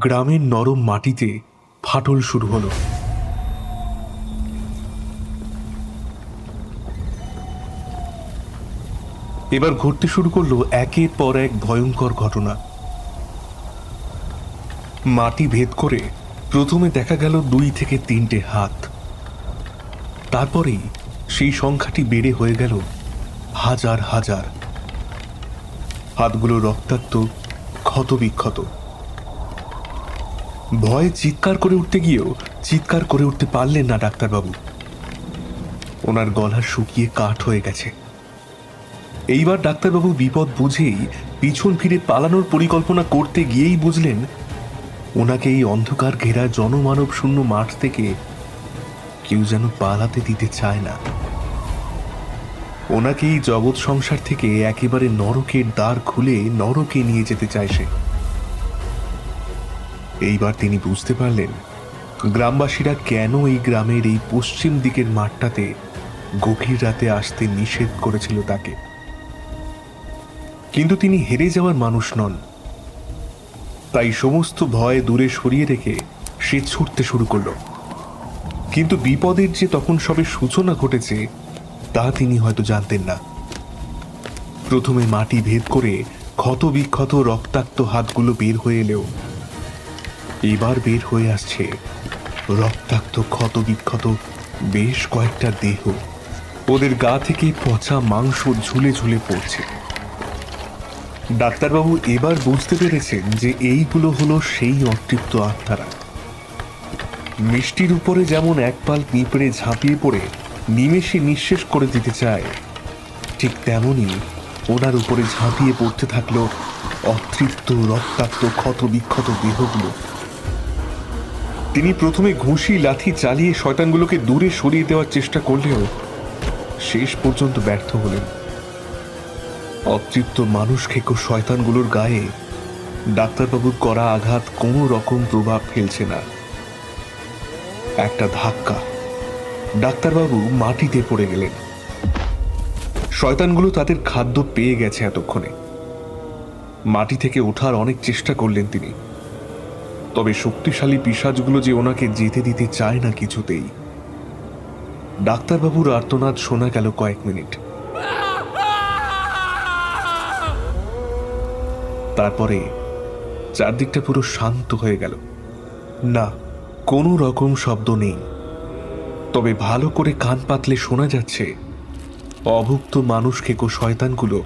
গ্রামের নরম মাটিতে ফাটল শুরু হলো। এবার ঘটতে শুরু করলো একের পর এক ভয়ঙ্কর ঘটনা। মাটি ভেদ করে প্রথমে দেখা গেল 2 থেকে 3টে হাত, তারপরেই সেই সংখ্যাটি বেড়ে হয়ে গেল হাজার হাজার। হাতগুলো রক্তাক্ত, ক্ষতবিক্ষত। ভয়ে চিৎকার করে উঠতে গিয়েও চিৎকার করে উঠতে পারলেন না ডাক্তারবাবু। ওনার গলা শুকিয়ে কাঠ হয়ে গেছে। এইবার ডাক্তারবাবু বিপদ বুঝেই পিছন ফিরে পালানোর পরিকল্পনা করতে গিয়েই বুঝলেন ওনাকে এই অন্ধকার ঘেরা জনমানব শূন্য মাঠ থেকে কেউ যেন পালাতে দিতে চায় না। ওনাকে এই জগৎ সংসার থেকে একেবারে নরকের দ্বার খুলে নরকে নিয়ে যেতে চায় সে। এইবার তিনি বুঝতে পারলেন গ্রামবাসীরা কেন এই গ্রামের এই পশ্চিম দিকের মাঠটাতে গভীর রাতে আসতে নিষেধ করেছিল তাকে। কিন্তু তিনি হেরে যাওয়ার মানুষ নন, তাই সমস্ত ভয় দূরে সরিয়ে রেখে সে ছুটতে শুরু করল। কিন্তু বিপদের যে তখন সবে সূচনা ঘটেছে তা তিনি হয়তো জানতেন না। প্রথমে মাটি ভেদ করে ক্ষত বিক্ষত রক্তাক্ত হাতগুলো বের হয়ে এলেও এবার বের হয়ে আসছে রক্তাক্ত ক্ষত বিক্ষত বেশ কয়েকটা দেহ। ওদের গা থেকে পচা মাংস ঝুলে ঝুলে পড়ছে। ডাক্তারবাবু এবার বুঝতে পেরেছেন যে এইগুলো হলো সেই অতৃপ্ত আত্মারা। মিষ্টির উপরে যেমন একপাল পিঁপড়ে ঝাঁপিয়ে পড়ে নিমেষে নিঃশেষ করে দিতে চায়, ঠিক তেমনি ওনার উপরে ঝাঁপিয়ে পড়তে থাকলো অতৃপ্ত রক্তাক্ত ক্ষত বিক্ষত দেহগুলো। তিনি প্রথমে ঘুষি লাথি চালিয়ে শয়তানগুলোকে দূরে সরিয়ে দেওয়ার চেষ্টা করলেও শেষ পর্যন্ত ব্যর্থ হলেন। অতৃপ্ত মানুষ খেকো শয়তানগুলোর গায়ে ডাক্তারবাবুর করা আঘাত কোনো রকম প্রভাব ফেলছে না। একটা ধাক্কা, ডাক্তারবাবু মাটিতে পড়ে গেলেন। শয়তানগুলো তাদের খাদ্য পেয়ে গেছে এতক্ষণে। মাটি থেকে ওঠার অনেক চেষ্টা করলেন তিনি, তবে শক্তিশালী পিশাচগুলো যে ওনাকে যেতে দিতে চায় না কিছুতেই। ডাক্তারবাবুর আর্তনাদ শোনা গেল কয়েক মিনিট। তারপরে চারদিকটা পুরো শান্ত হয়ে গেল। না, কোনো রকম শব্দ নেই, তবে ভালো করে কান পাতলে শোনা যাচ্ছে অভুক্ত মানুষ খেকো শয়তানগুলো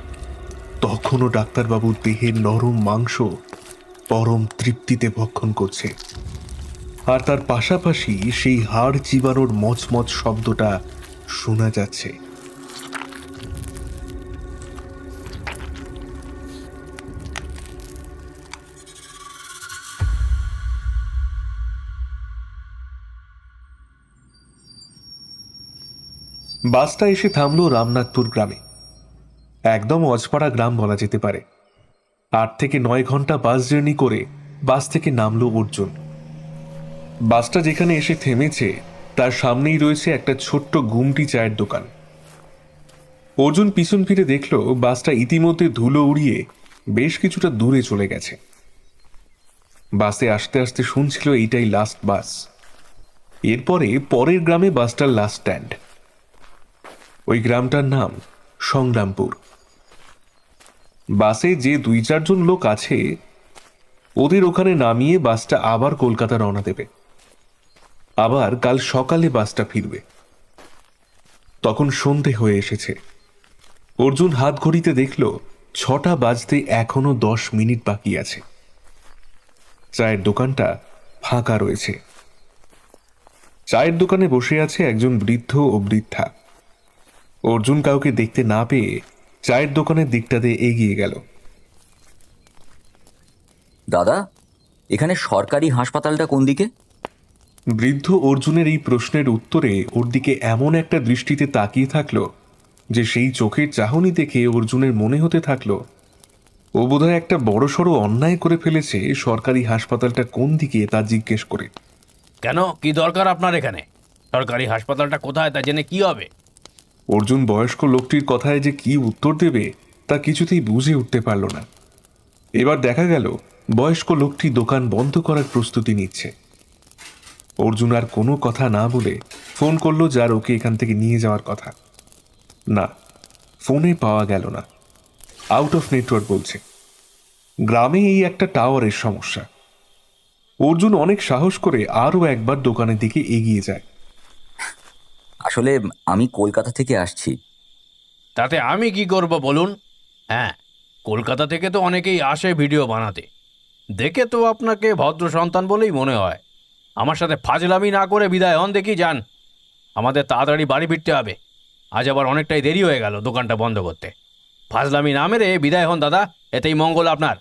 তখনও ডাক্তারবাবুর দেহের নরম মাংস পরম তৃপ্তিতে ভক্ষণ করছে। আর তার পাশাপাশি সেই হাড় চিবানোর মচমচ শব্দটা শোনা যাচ্ছে। বাসটা এসে থামল রামনাথপুর গ্রামে। একদম অজপাড়া গ্রাম বলা যেতে পারে। 8 থেকে 9 ঘন্টা বাস জার্নি করে বাস থেকে নামলো অর্জুন। বাসটা যেখানে এসে থেমেছে তার সামনেই রয়েছে একটা ছোট্ট গুমটি চায়ের দোকান। অর্জুন পিছন ফিরে দেখল বাসটা ইতিমধ্যে ধুলো উড়িয়ে বেশ কিছুটা দূরে চলে গেছে। বাসে আসতে আসতে শুনছিল এইটাই লাস্ট বাস। এরপরে পরের গ্রামে বাসটার লাস্ট স্ট্যান্ড। ওই গ্রামটার নাম সংগ্রামপুর। বাসে যে 2-4 জন লোক আছে ওদের ওখানে নামিয়ে বাসটা আবার কলকাতা রওনা দেবে। আবার কাল সকালে বাসটা ফিরবে। তখন সন্ধে হয়ে এসেছে। অর্জুন হাত ঘড়িতে দেখল 6টা বাজতে এখনো 10 মিনিট বাকি আছে। চায়ের দোকানটা ফাঁকা রয়েছে। চায়ের দোকানে বসে আছে একজন বৃদ্ধ ও বৃদ্ধা। অর্জুন কাউকে দেখতে না পেয়ে চায়ের দোকানের দিকটাতে এগিয়ে গেল। দাদা, এখানে সরকারি হাসপাতালটা কোন দিকে? বৃদ্ধ অর্জুনের এই প্রশ্নের উত্তরে ওর দিকে এমন একটা দৃষ্টিতে তাকিয়ে থাকলো যে সেই চোখের চাহনি দেখে অর্জুনের মনে হতে থাকলো ও বোধহয় একটা বড়সড় অন্যায় করে ফেলেছে সরকারি হাসপাতালটা কোন দিকে তা জিজ্ঞেস করে। কেন, কি দরকার আপনার এখানে? সরকারি হাসপাতালটা কোথায় তা জেনে কি হবে? অর্জুন বয়স্ক লোকটির কথায় যে কি উত্তর দেবে তা কিছুতেই বুঝে উঠতে পারল না। এবার দেখা গেল বয়স্ক লোকটি দোকান বন্ধ করার প্রস্তুতি নিচ্ছে। অর্জুন আর কোনো কথা না বলে ফোন করলো যার ওকে এখান থেকে নিয়ে যাওয়ার কথা। না, ফোনে পাওয়া গেল না, আউট অফ নেটওয়ার্ক বলছে। গ্রামে এই একটা টাওয়ারের সমস্যা। অর্জুন অনেক সাহস করে আরও একবার দোকানের দিকে এগিয়ে যায়। আসলে আমি কলকাতা থেকে আসছি। তাতে আমি কি করব বলুন? হ্যাঁ, কলকাতা থেকে তো অনেকেই আসে ভিডিও বানাতে। দেখে তো আপনাকে ভদ্র সন্তান বলেই মনে হয়। আমার সাথে ফাজলামি না করে বিদায় হন, দেখি যান। আমাদের তাড়াতাড়ি বাড়ি ফিরতে হবে। আজ আবার অনেকটাই দেরি হয়ে গেল দোকানটা বন্ধ করতে। ফাজলামি না মেরে বিদায় হন দাদা, এতেই মঙ্গল আপনার।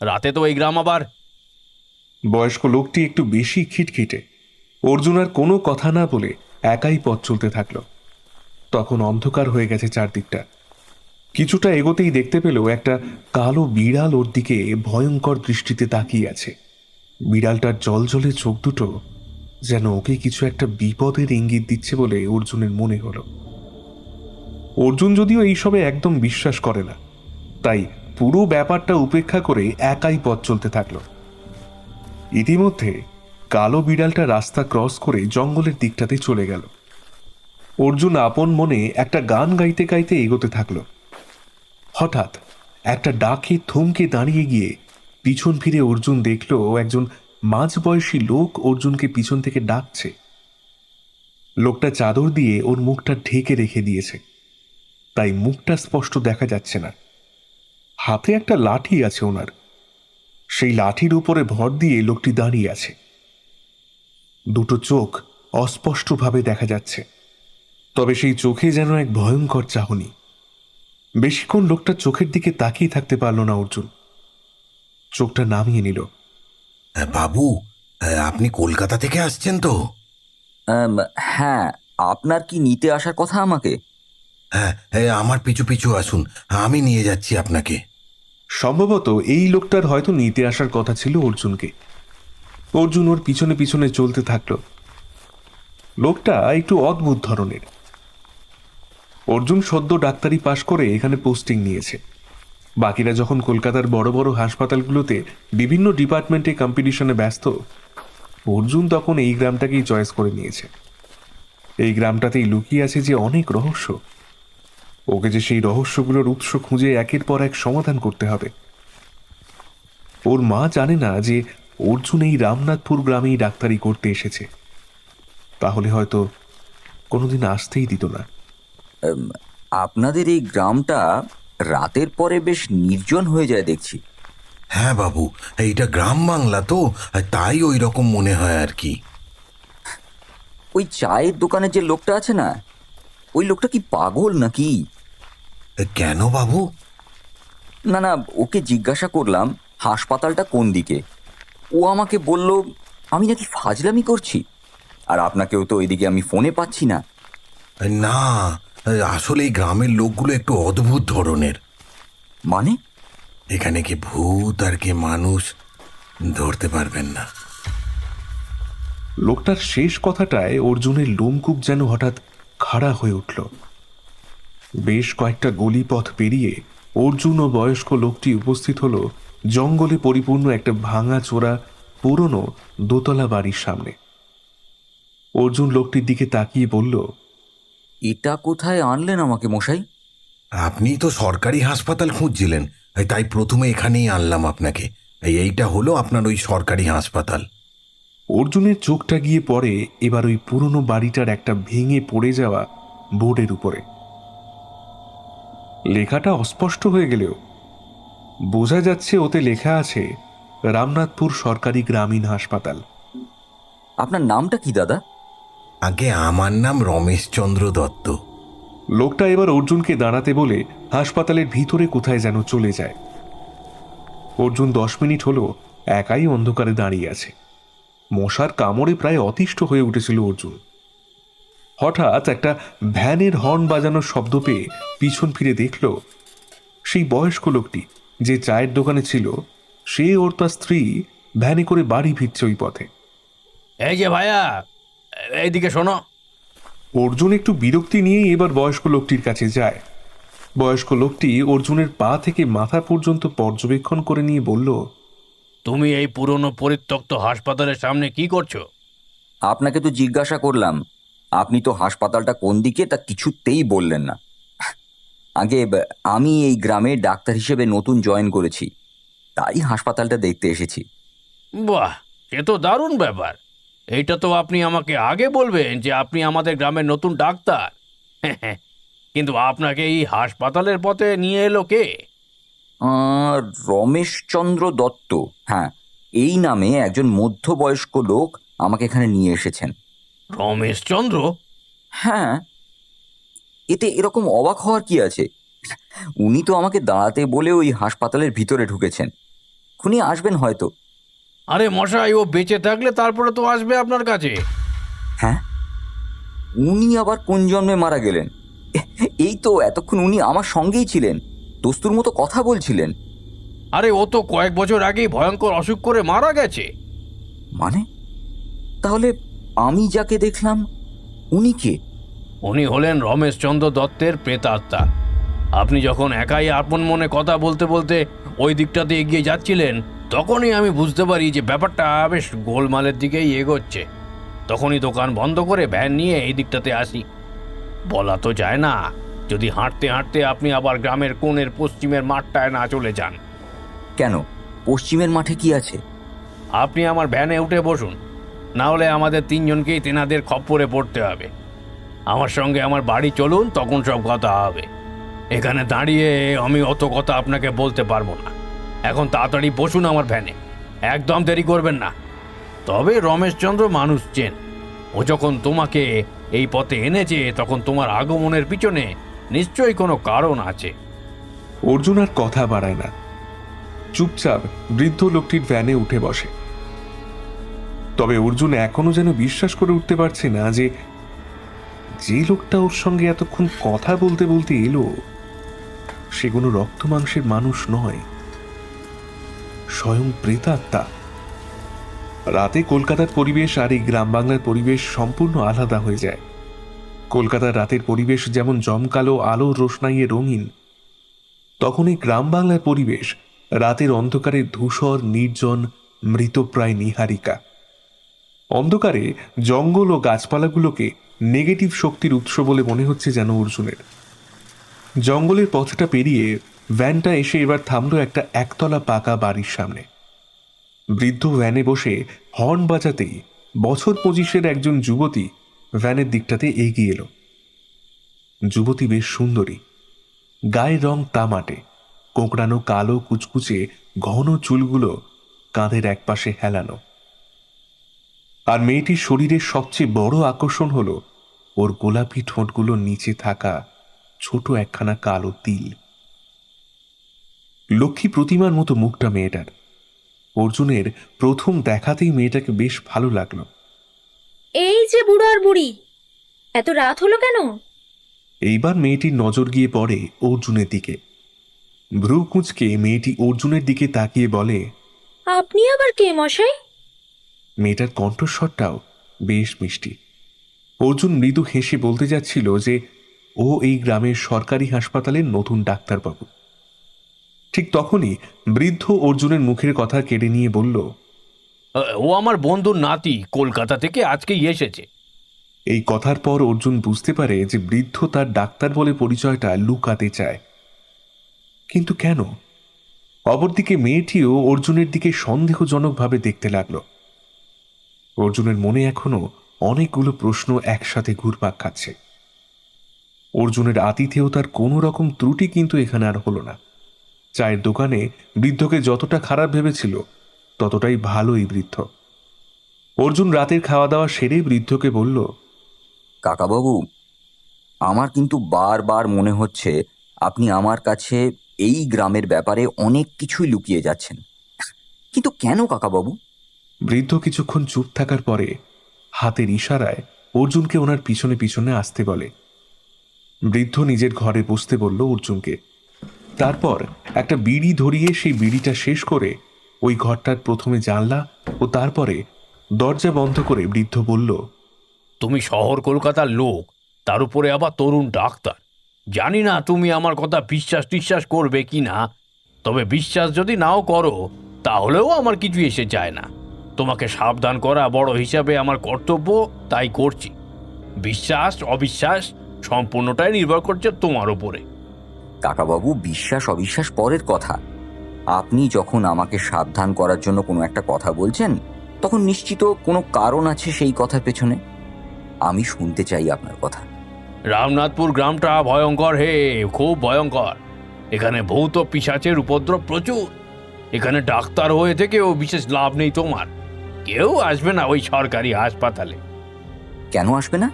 রাতে তো এই গ্রাম আবার। বয়স্ক লোকটি একটু বেশি খিটখিটে। অর্জুন আর কোনো কথা না বলে একাই পথ চলতে থাকলো। তখন অন্ধকার হয়ে গেছে চারদিকটা। কিছুটা এগোতেই দেখতে পেল একটা কালো বিড়াল ওর দিকে ভয়ঙ্কর দৃষ্টিতে তাকিয়ে আছে। বিড়ালটার জলজলে চোখ দুটো যেন ওকে কিছু একটা বিপদের ইঙ্গিত দিচ্ছে বলে অর্জুনের মনে হলো। অর্জুন যদিও এইসবে একদম বিশ্বাস করে না, তাই পুরো ব্যাপারটা উপেক্ষা করে একাই পথ চলতে থাকলো। ইতিমধ্যে কালো বিড়ালটা রাস্তা ক্রস করে জঙ্গলের দিকটাতে চলে গেল। অর্জুন আপন মনে একটা গান গাইতে গাইতে এগোতে থাকলো। হঠাৎ একটা ডাকে থমকে দাঁড়িয়ে গিয়ে পিছন ফিরে অর্জুন দেখল একজন মাঝবয়সী লোক অর্জুনকে পিছন থেকে ডাকছে। লোকটা চাদর দিয়ে ওর মুখটা ঢেকে রেখে দিয়েছে, তাই মুখটা স্পষ্ট দেখা যাচ্ছে না। হাতে একটা লাঠি আছে ওনার। সেই লাঠির উপরে ভর দিয়ে লোকটি দাঁড়িয়ে আছে। দুটো চোখ অস্পষ্টভাবে দেখা যাচ্ছে, তবে সেই চোখে যেন এক ভয়ঙ্কর চাহনি। বেশিক্ষণ লোকটার চোখের দিকে তাকিয়ে থাকতে পারল না অর্জুন। চোখটা নামিয়ে নিল। বাবু, আপনি কলকাতা থেকে আসছেন তো? হ্যাঁ, আপনার কি নিতে আসার কথা আমাকে? হ্যাঁ, আমার পিছু পিছু আসুন, আমি নিয়ে যাচ্ছি আপনাকে। সম্ভবত এই লোকটার হয়তো নিতে আসার কথা ছিল অর্জুনকে। অর্জুন ওর পিছনে পিছনে চলতে থাকল। লোকটা একটু অদ্ভুত ধরনের। অর্জুন সদ্য ডাক্তারি পাশ করে এখানে পোস্টিং নিয়েছে। বাকিরা যখন কলকাতার বড় বড় হাসপাতালগুলোতে বিভিন্ন ডিপার্টমেন্টে কম্পিটিশনে ব্যস্ত, অর্জুন তখন এই গ্রামটাকেই চয়েস করে নিয়েছে। এই গ্রামটাতেই লুকিয়ে আছে যে অনেক রহস্য। ওকে যে সেই রহস্যগুলোর উৎস খুঁজে একের পর এক সমাধান করতে হবে। ওর মা জানে না যে অর্জুন এই রামনাথপুর গ্রামেই ডাক্তারি করতে এসেছে। তাহলে হয়তো কোনোদিন আসতেই দিত না। আপনাদের এই গ্রামটা রাতের পরে বেশ নির্জন হয়ে যায় দেখছি। হ্যাঁ বাবু, এইটা গ্রাম বাংলা তো, তাই ওই রকম মনে হয় আর কি। ওই চায়ের দোকানে যে লোকটা আছে না, ওই লোকটা কি পাগল নাকি? কেন বাবু? না না, ওকে জিজ্ঞাসা করলাম হাসপাতালটা কোন দিকে। ও আমাকে বলল আমি নাকি ফাজলামি করছি, আর আপনাকেও তো ওইদিকে আমি ফোনে পাচ্ছি না। না, আসলে এই গ্রামের লোকগুলো একটু অদ্ভুত ধরনের। মানে? এখানে কি ভূত আর কি মানুষ ধরতে পারবেন না। লোকটার শেষ কথাটায় অর্জুনের লোমকূপ যেন হঠাৎ খাড়া হয়ে উঠল। বেশ কয়েকটা গলিপথ পেরিয়ে অর্জুন ও বয়স্ক লোকটি উপস্থিত হল জঙ্গলে পরিপূর্ণ একটা ভাঙা চোরা পুরনো দোতলা বাড়ির সামনে। অর্জুন লোকটির দিকে তাকিয়ে বলল, এটা কোথায় আনলেন আমাকে মশাই? আপনি তো সরকারি হাসপাতাল খুঁজছিলেন, তাই প্রথমে এখানেই আনলাম আপনাকে। এইটা হলো আপনার ওই সরকারি হাসপাতাল। অর্জুনের চোখটা গিয়ে পড়ে এবার ওই পুরনো বাড়িটার একটা ভেঙে পড়ে যাওয়া বোর্ডের উপরে। লেখাটা অস্পষ্ট হয়ে গেলেও বোঝা যাচ্ছে ওতে লেখা আছে রামনাথপুর সরকারি গ্রামীণ হাসপাতাল। আপনার নামটা কি দাদা? আগে আমার নাম রমেশচন্দ্র দত্ত। লোকটা এবার অর্জুনকে দাঁড়াতে বলে হাসপাতালের ভিতরে কোথায় যেন চলে যায়। অর্জুন 10 মিনিট হলো একাই অন্ধকারে দাঁড়িয়ে আছে। মশার কামড়ে প্রায় অতিষ্ঠ হয়ে উঠেছিল অর্জুন। হঠাৎ একটা ভ্যানের হর্ন বাজানোর শব্দ পেয়ে পিছন ফিরে দেখল সেই বয়স্ক লোকটি যে চায়ের দোকানে ছিল, সে ওর তার স্ত্রী ভ্যানে করে বাড়ি ফিরছে ওই পথে। এই যে ভাইয়া, এইদিকে শোনো। অর্জুন একটু বিরক্তি নিয়ে এবার বয়স্ক লোকটির কাছে যায়। বয়স্ক লোকটি অর্জুনের পা থেকে মাথা পর্যন্ত পর্যবেক্ষণ করে নিয়ে বলল, তুমি এই পুরনো পরিত্যক্ত হাসপাতালের সামনে কি করছো? আপনাকে তো জিজ্ঞাসা করলাম, আপনি তো হাসপাতালটা কোন দিকে তা কিছুতেই বললেন না। আগে আমি এই গ্রামে ডাক্তার হিসেবে নতুন জয়েন করেছি, তাই হাসপাতালটা দেখতে এসেছি। বাহ, সে তো দারুণ ব্যাপার। এইটা তো আপনি আমাকে আগে বলবেন যে আপনি আমাদের গ্রামের নতুন ডাক্তার। কিন্তু আপনাকে এই হাসপাতালের পথে নিয়ে এলো কে? রমেশচন্দ্র দত্ত, হ্যাঁ, এই নামে একজন মধ্যবয়স্ক লোক আমাকে এখানে নিয়ে এসেছেন। রমেশচন্দ্র? হ্যাঁ, এতে এরকম অবাক হওয়ার কি আছে? উনি তো আমাকে দাঁড়াতে বলে ওই হাসপাতালের ভিতরে ঢুকেছেন। খুনি আসবেন হয়তো। আরে মশাই, ও বেঁচে থাকলে তারপরে তো আসবে আপনার কাছে। হ্যাঁ, উনি আবার কোন জন্মে মারা গেলেন? এই তো এতক্ষণ উনি আমার সঙ্গেই ছিলেন, দোস্তুর মতো কথা বলছিলেন। আরে ও তো কয়েক বছর আগেই ভয়ঙ্কর অসুখ করে মারা গেছে। মানে তাহলে আমি যাকে দেখলাম উনি কে? উনি হলেন রমেশচন্দ্র দত্তের প্রেতাত্মা। আপনি যখন একাই আপন মনে কথা বলতে বলতে ওই দিকটাতে এগিয়ে যাচ্ছিলেন, তখনই আমি বুঝতে পারি যে ব্যাপারটা বেশ গোলমালের দিকেই এগোচ্ছে। তখনই দোকান বন্ধ করে ভ্যান নিয়ে এই দিকটাতে আসি। বলা তো যায় না, যদি হাঁটতে হাঁটতে আপনি আবার গ্রামের কোণের পশ্চিমের মাঠটায় না চলে যান। কেন, পশ্চিমের মাঠে কি আছে? আপনি আমার ভ্যানে উঠে বসুন, না হলে আমাদের তিনজনকেই তেনাদের খপ্পরে পড়তে হবে। আমার সঙ্গে আমার বাড়ি চলুন, তখন সব কথা হবে। এখানে দাঁড়িয়ে আমি অত কথা আপনাকে বলতে পারবো না। এখন তাড়াতাড়ি বসুন আমার ভ্যানে, একদম দেরি করবেন না। তবে রমেশচন্দ্র মানুষ চেন, ও যখন তোমাকে এই পথে এনেছে তখন তোমার আগমনের পিছনে নিশ্চয়ই কোনো কারণ আছে। অর্জুন আর কথা বাড়ায় না, চুপচাপ বৃদ্ধ লোকটির ভ্যানে উঠে বসে। তবে অর্জুন এখনো যেন বিশ্বাস করে উঠতে পারছে না যে যে লোকটা ওর সঙ্গে এতক্ষণ কথা বলতে বলতে এলো সে কোনো রক্ত মাংসের মানুষ নয়, স্বয়ং প্রেতাত্মা। রাতে কলকাতার পরিবেশ আর এই গ্রাম বাংলার পরিবেশ সম্পূর্ণ আলাদা হয়ে যায়। কলকাতার রাতের পরিবেশ যেমন জমকালো আলোর রোশনাইয়ে রঙিন, তখন এই গ্রাম বাংলার পরিবেশ রাতের অন্ধকারে ধূসর, নির্জন, মৃতপ্রায় নীহারিকা। অন্ধকারে জঙ্গল ও গাছপালাগুলোকে নেগেটিভ শক্তির উৎস বলে মনে হচ্ছে যেন অর্জুনের। জঙ্গলের পথটা পেরিয়ে ভ্যানটা এসে এবার থামল একটা একতলা পাকা বাড়ির সামনে। বৃদ্ধ ভ্যানে বসে হর্ন বাজাতেই বছর 25-এর একজন যুবতী ভ্যানের দিকটাতে এগিয়ে এলো। যুবতী বেশ সুন্দরী, গায়ের রং তামাটে, কোঁকড়ানো কালো কুচকুচে ঘন চুলগুলো কাঁধের একপাশে হেলানো। আর মেয়েটির শরীরের সবচেয়ে বড় আকর্ষণ হলো ওর গোলাপি ঠোঁটগুলোর নিচে থাকা ছোট একখানা কালো তিল। লক্ষ্মী প্রতিমার মতো মুখটা মেয়েটার। অর্জুনের প্রথম দেখাতেই মেয়েটাকে বেশ ভালো লাগলো। এই যে বুড়ো আর বুড়ি, এত রাত হলো কেন? এইবার মেয়েটির নজর গিয়ে পড়ে অর্জুনের দিকে। ভ্রু কুঁচকে মেয়েটি অর্জুনের দিকে তাকিয়ে বলে, আপনি আবার কে মশাই? মেয়েটার কণ্ঠস্বরটাও বেশ মিষ্টি। অর্জুন মৃদু হেসে বলতে যাচ্ছিল যে ও এই গ্রামের সরকারি হাসপাতালের নতুন ডাক্তারবাবু। ঠিক তখনই বৃদ্ধ অর্জুনের মুখের কথা কেড়ে নিয়ে বলল, ও আমার বন্ধুর নাতি, কলকাতা থেকে আজকেই এসেছে। এই কথার পর অর্জুন বুঝতে পারে যে বৃদ্ধ তার ডাক্তার বলে পরিচয়টা লুকাতে চায়। কিন্তু কেন? অপরদিকে মেয়েটিও অর্জুনের দিকে সন্দেহজনকভাবে দেখতে লাগলো। অর্জুনের মনে এখনো অনেকগুলো প্রশ্ন একসাথে ঘুরপাক খাচ্ছে। অর্জুনের আতিথেয়তার কোনো রকম ত্রুটি কিন্তু এখানে আর হলো না। চায়ের দোকানে বৃদ্ধকে যতটা খারাপ ভেবেছিল ততটাই ভালো এই বৃদ্ধ। অর্জুন রাতের খাওয়া দাওয়া সেরে বৃদ্ধকে বলল, কাকাবাবু, আমার কিন্তু বারবার মনে হচ্ছে আপনি আমার কাছে এই গ্রামের ব্যাপারে অনেক কিছুই লুকিয়ে যাচ্ছেন। কিন্তু কেন কাকাবাবু? বৃদ্ধ কিছুক্ষণ চুপ থাকার পরে হাতের ইশারায় অর্জুনকে ওনার পিছনে পিছনে আসতে বলে। বৃদ্ধ নিজের ঘরে বসতে বলল অর্জুনকে। তারপর একটা বিড়ি ধরিয়ে সেই বিড়িটা শেষ করে ওই ঘরটার প্রথমে জানলা ও তারপরে দরজা বন্ধ করে বৃদ্ধ বলল, তুমি শহর কলকাতার লোক, তার উপরে আবার তরুণ ডাক্তার। জানি না তুমি আমার কথা বিশ্বাস করবে কি না, তবে বিশ্বাস যদি নাও করো তাহলেও আমার কিছু এসে যায় না। তোমাকে সাবধান করা বড় হিসাবে আমার কর্তব্য, তাই করছি। বিশ্বাস অবিশ্বাস সম্পূর্ণটাই নির্ভর করছে তোমার উপরে। কাকাবাবু, বিশ্বাস অবিশ্বাস পরের কথা। আপনি যখন আমাকে সাবধান করার জন্য কোনো একটা কথা বলছেন, তখন নিশ্চিত কোনো কারণ আছে সেই কথার পেছনে। আমি শুনতে চাই আপনার কথা। রামনাথপুর গ্রামটা ভয়ঙ্কর, হে, খুব ভয়ঙ্কর। এখানে ভূত পিশাচের উপদ্রব প্রচুর। এখানে ডাক্তার হয়ে থেকেও বিশেষ লাভ নেই তোমার। কেউ আসবে না ওই সরকারি হাসপাতালে। কেন আসবে না?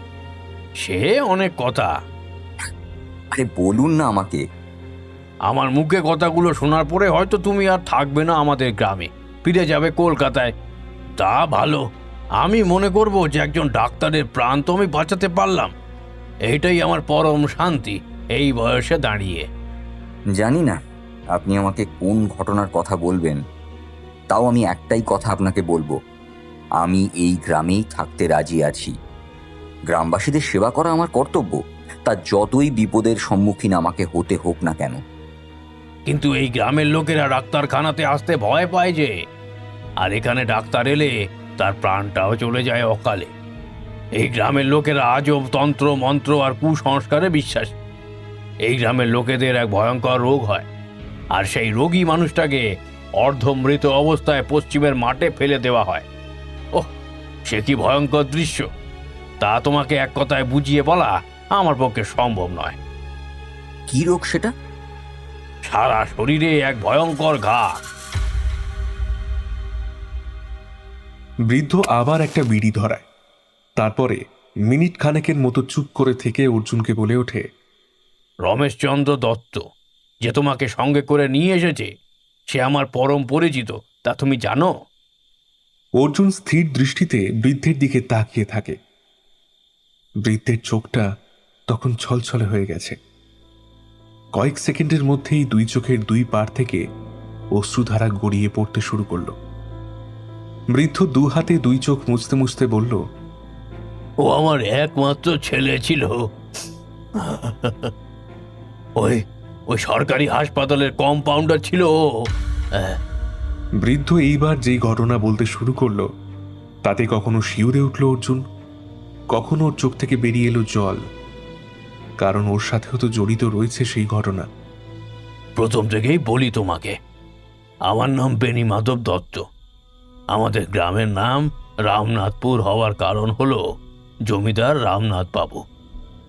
সে অনেক কথা। আরে বলুন না আমাকে। আমার মুখে কথাগুলো শোনার পরে হয়তো তুমি আর থাকবে না আমাদের গ্রামে, ফিরে যাবে কলকাতায়। তা ভালো। আমি মনে করব যে একজন ডাক্তারের প্রাণ তো আমি বাঁচাতে পারলাম। এইটাই আমার পরম শান্তি এই বয়সে দাঁড়িয়ে। জানি না আপনি আমাকে কোন ঘটনার কথা বলবেন, তাও আমি একটাই কথা আপনাকে বলবো। আমি এই গ্রামেই থাকতে রাজি আছি। গ্রামবাসীদের সেবা করা আমার কর্তব্য, তা যতই বিপদের সম্মুখীন আমাকে হতে হোক না কেন। কিন্তু এই গ্রামের লোকেরা ডাক্তারখানাতে আসতে ভয় পায় যে, আর এখানে ডাক্তার এলে তার প্রাণটাও চলে যায় অকালে। এই গ্রামের লোকেরা আজব তন্ত্র মন্ত্র আর কুসংস্কারে বিশ্বাস। এই গ্রামের লোকেদের এক ভয়ঙ্কর রোগ হয়, আর সেই রোগী মানুষটাকে অর্ধমৃত অবস্থায় পশ্চিমের মাঠে ফেলে দেওয়া হয়। ওহ, সে কি ভয়ঙ্কর দৃশ্য! তা তোমাকে এক কথায় বুঝিয়ে বলা আমার পক্ষে সম্ভব নয়। কি রোগ সেটা? সারা শরীরে এক ভয়ঙ্কর ঘা। বৃদ্ধ আবার একটা বিড়ি ধরায়। তারপরে মিনিট খানেকের মতো চুপ করে থেকে অর্জুনকে বলে ওঠে, রমেশচন্দ্র দত্ত যে তোমাকে সঙ্গে করে নিয়ে এসেছে, সে আমার পরম পরিচিত, তা তুমি জানো? অর্জুন স্থির দৃষ্টিতে বৃদ্ধের দিকে তাকিয়ে থাকে। বৃদ্ধের চোখটা তখন ছলছলে হয়ে গেছে। কয়েক সেকেন্ডের মধ্যেই দুই চোখের দুই পার থেকে অশ্রুধারা গড়িয়ে পড়তে শুরু করল। বৃদ্ধ দু হাতে দুই চোখ মুছতে মুছতে বলল, ও আমার একমাত্র ছেলে ছিল। ওই ওই সরকারি হাসপাতালের কম্পাউন্ডার ছিল ও। বৃদ্ধ এইবার যেই ঘটনা বলতে শুরু করলো, তাতে কখনো শিউরে উঠল অর্জুন, কখনো ওর চোখ থেকে বেরিয়ে এলো জল, কারণ ওর সাথেও তো জড়িত রয়েছে সেই ঘটনা। প্রথম থেকেই বলি তোমাকে, আমার নাম বেনি মাধব দত্ত। আমাদের গ্রামের নাম রামনাথপুর হওয়ার কারণ হলো জমিদার রামনাথ বাবু।